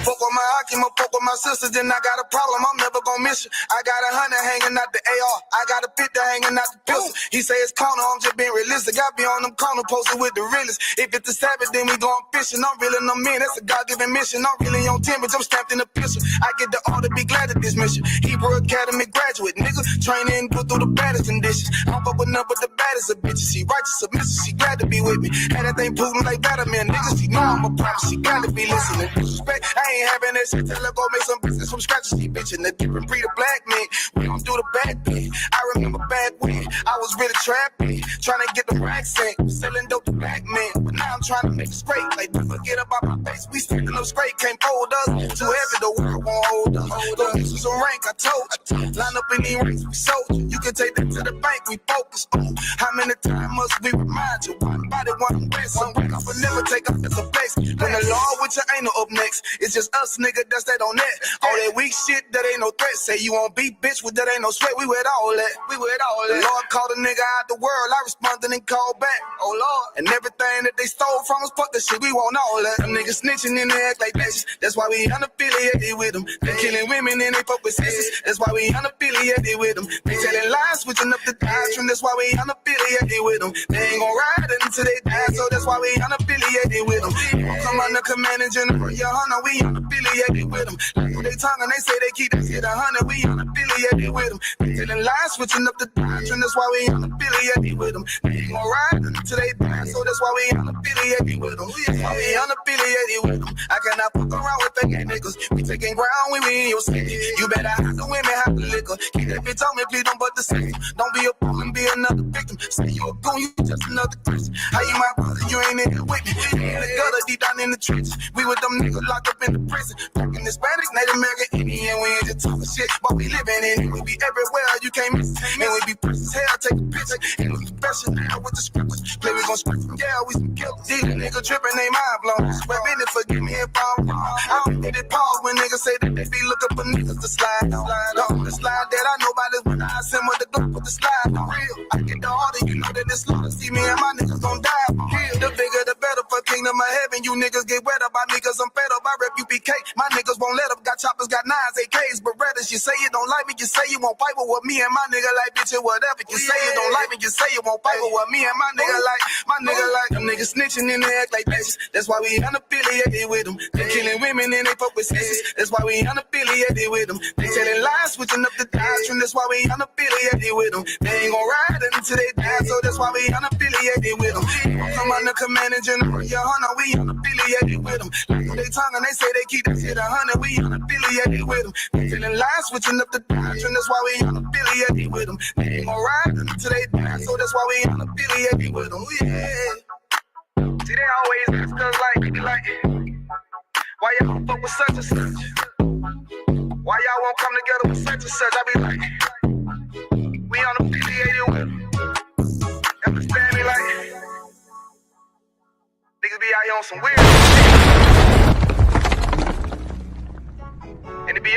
Fuck with my Akima, fuck with my sisters, then I got a problem, I'm never gonna miss you. I got 100 hanging out the AR, I got a 50 hanging out the pistol. He say it's corner, I'm just being realistic. I be on them corner posted with the realest. If it's the Sabbath, then we going fishing. I'm reeling them in, that's a God-given mission. I'm really on 10, but I'm stamped in the pistol. I get the order, be glad of this mission. Hebrew Academy graduate, nigga. Training, go through the baddest conditions. I don't fuck with none but the baddest of bitches. She righteous, submissive, she glad to be with me. And that thing Putin like that, man, niggas. She know I'm a prophet, she got to be listening. Disrespect, I ain't having that shit. Tell her go make some business from scratch. She bitching the different breed of black men. We don't do the bad thing. I remember back when I was really trapping, trying to get the racks in, selling dope to black men. But now I'm trying to make it straight. Like, don't forget about my face. We standing up straight, can't hold us. Too heavy, the world won't hold us. Don't use some rank, I told you. Line up in these ranks, we sold you. You can take that to the bank, we focus on. How many times must we remind you? One body, one way, some rank. I will never take up as a flex. When the law with your ain't no up next. It's just us, nigga, that's that on that. All that weak shit, that ain't no threat. Say you won't be bitch with that ain't no sweat. We with all that. The Lord called a nigga out the world. I responded and called back. Oh Lord. And everything that they stole from us, fuck that shit. We want all that. Them niggas snitching and they act like bitches. That's why we unaffiliated with them. They killing women and they fuck with sisters. That's why we unaffiliated with them. They telling lies, switching up the doctrine. That's why we unaffiliated with them. They ain't gon' ride until they die. So that's why we unaffiliated with them. Come on the command and general. Your honor, we unaffiliated with them. They tongue and they say they keep that shit 100. We unaffiliated with them. They telling lies, switching up the doctrine. That's why we unaffiliated with them. They ain't gon' ride until they die. So that's why we unaffiliated with them. That's why we unaffiliated with them. I cannot fuck around with fake niggas. We taking ground when we in your city. You better have the women, have the liquor. Keep that bitch on me, please don't but the same. Don't be a fool and be another victim. Say you a goon, you just another Christian. How you my brother, you ain't in here with me. In the gutter, deep down in the trenches. We with them niggas locked up in the prison. Fucking Hispanic, Native American, Indian. We ain't just talking shit, but we living in it. We be everywhere, you can't miss it. And we be precious hell, take a picture. And we special now with the scriptures. Play, we gon' script from yeah, we some killers. These niggas tripping, they mind blown. Swear business, forgive me if I'm wrong. I don't get it pause when niggas say that they be looking for niggas to slide on. The slide that I know about is when I send with the gun with the slide for real. I get the order, you know that it's slaughter. See me and my niggas gon' die for real. The bigger the better for King kingdom of heaven. You niggas get wet up by me cause I'm fed up. I rep UPK. My niggas won't let up. Got choppers, got 9s, AKs, Berettas. You say you don't like me, you say you won't fight with me and my nigga like bitch or whatever. You say you don't like me, you say you won't fight with me and my nigga like them niggas snitching and they act like bitches. That's why we unaffiliated with them. They killing women and they fuck with sisters. That's why we unaffiliated with them. They telling lies, switching up the doctrine. That's why we unaffiliated with them. They ain't gon' ride until they die, so that's why we unaffiliated with them. Come on the command and general, yeah, hunter, we unaffiliated with them. Like they tongue and they say they keep that shit 100, we unaffiliated with them. They telling lies, switching up the doctrine. That's why we unaffiliated with them. They ain't gon' ride until they die, so that's why we unaffiliated with them. Yeah. See, they always ask us like, why y'all fuck with such and such? Why y'all won't come together with such and such? I be like, we unaffiliated with them. Understand me? Like, niggas be out here on some weird shit.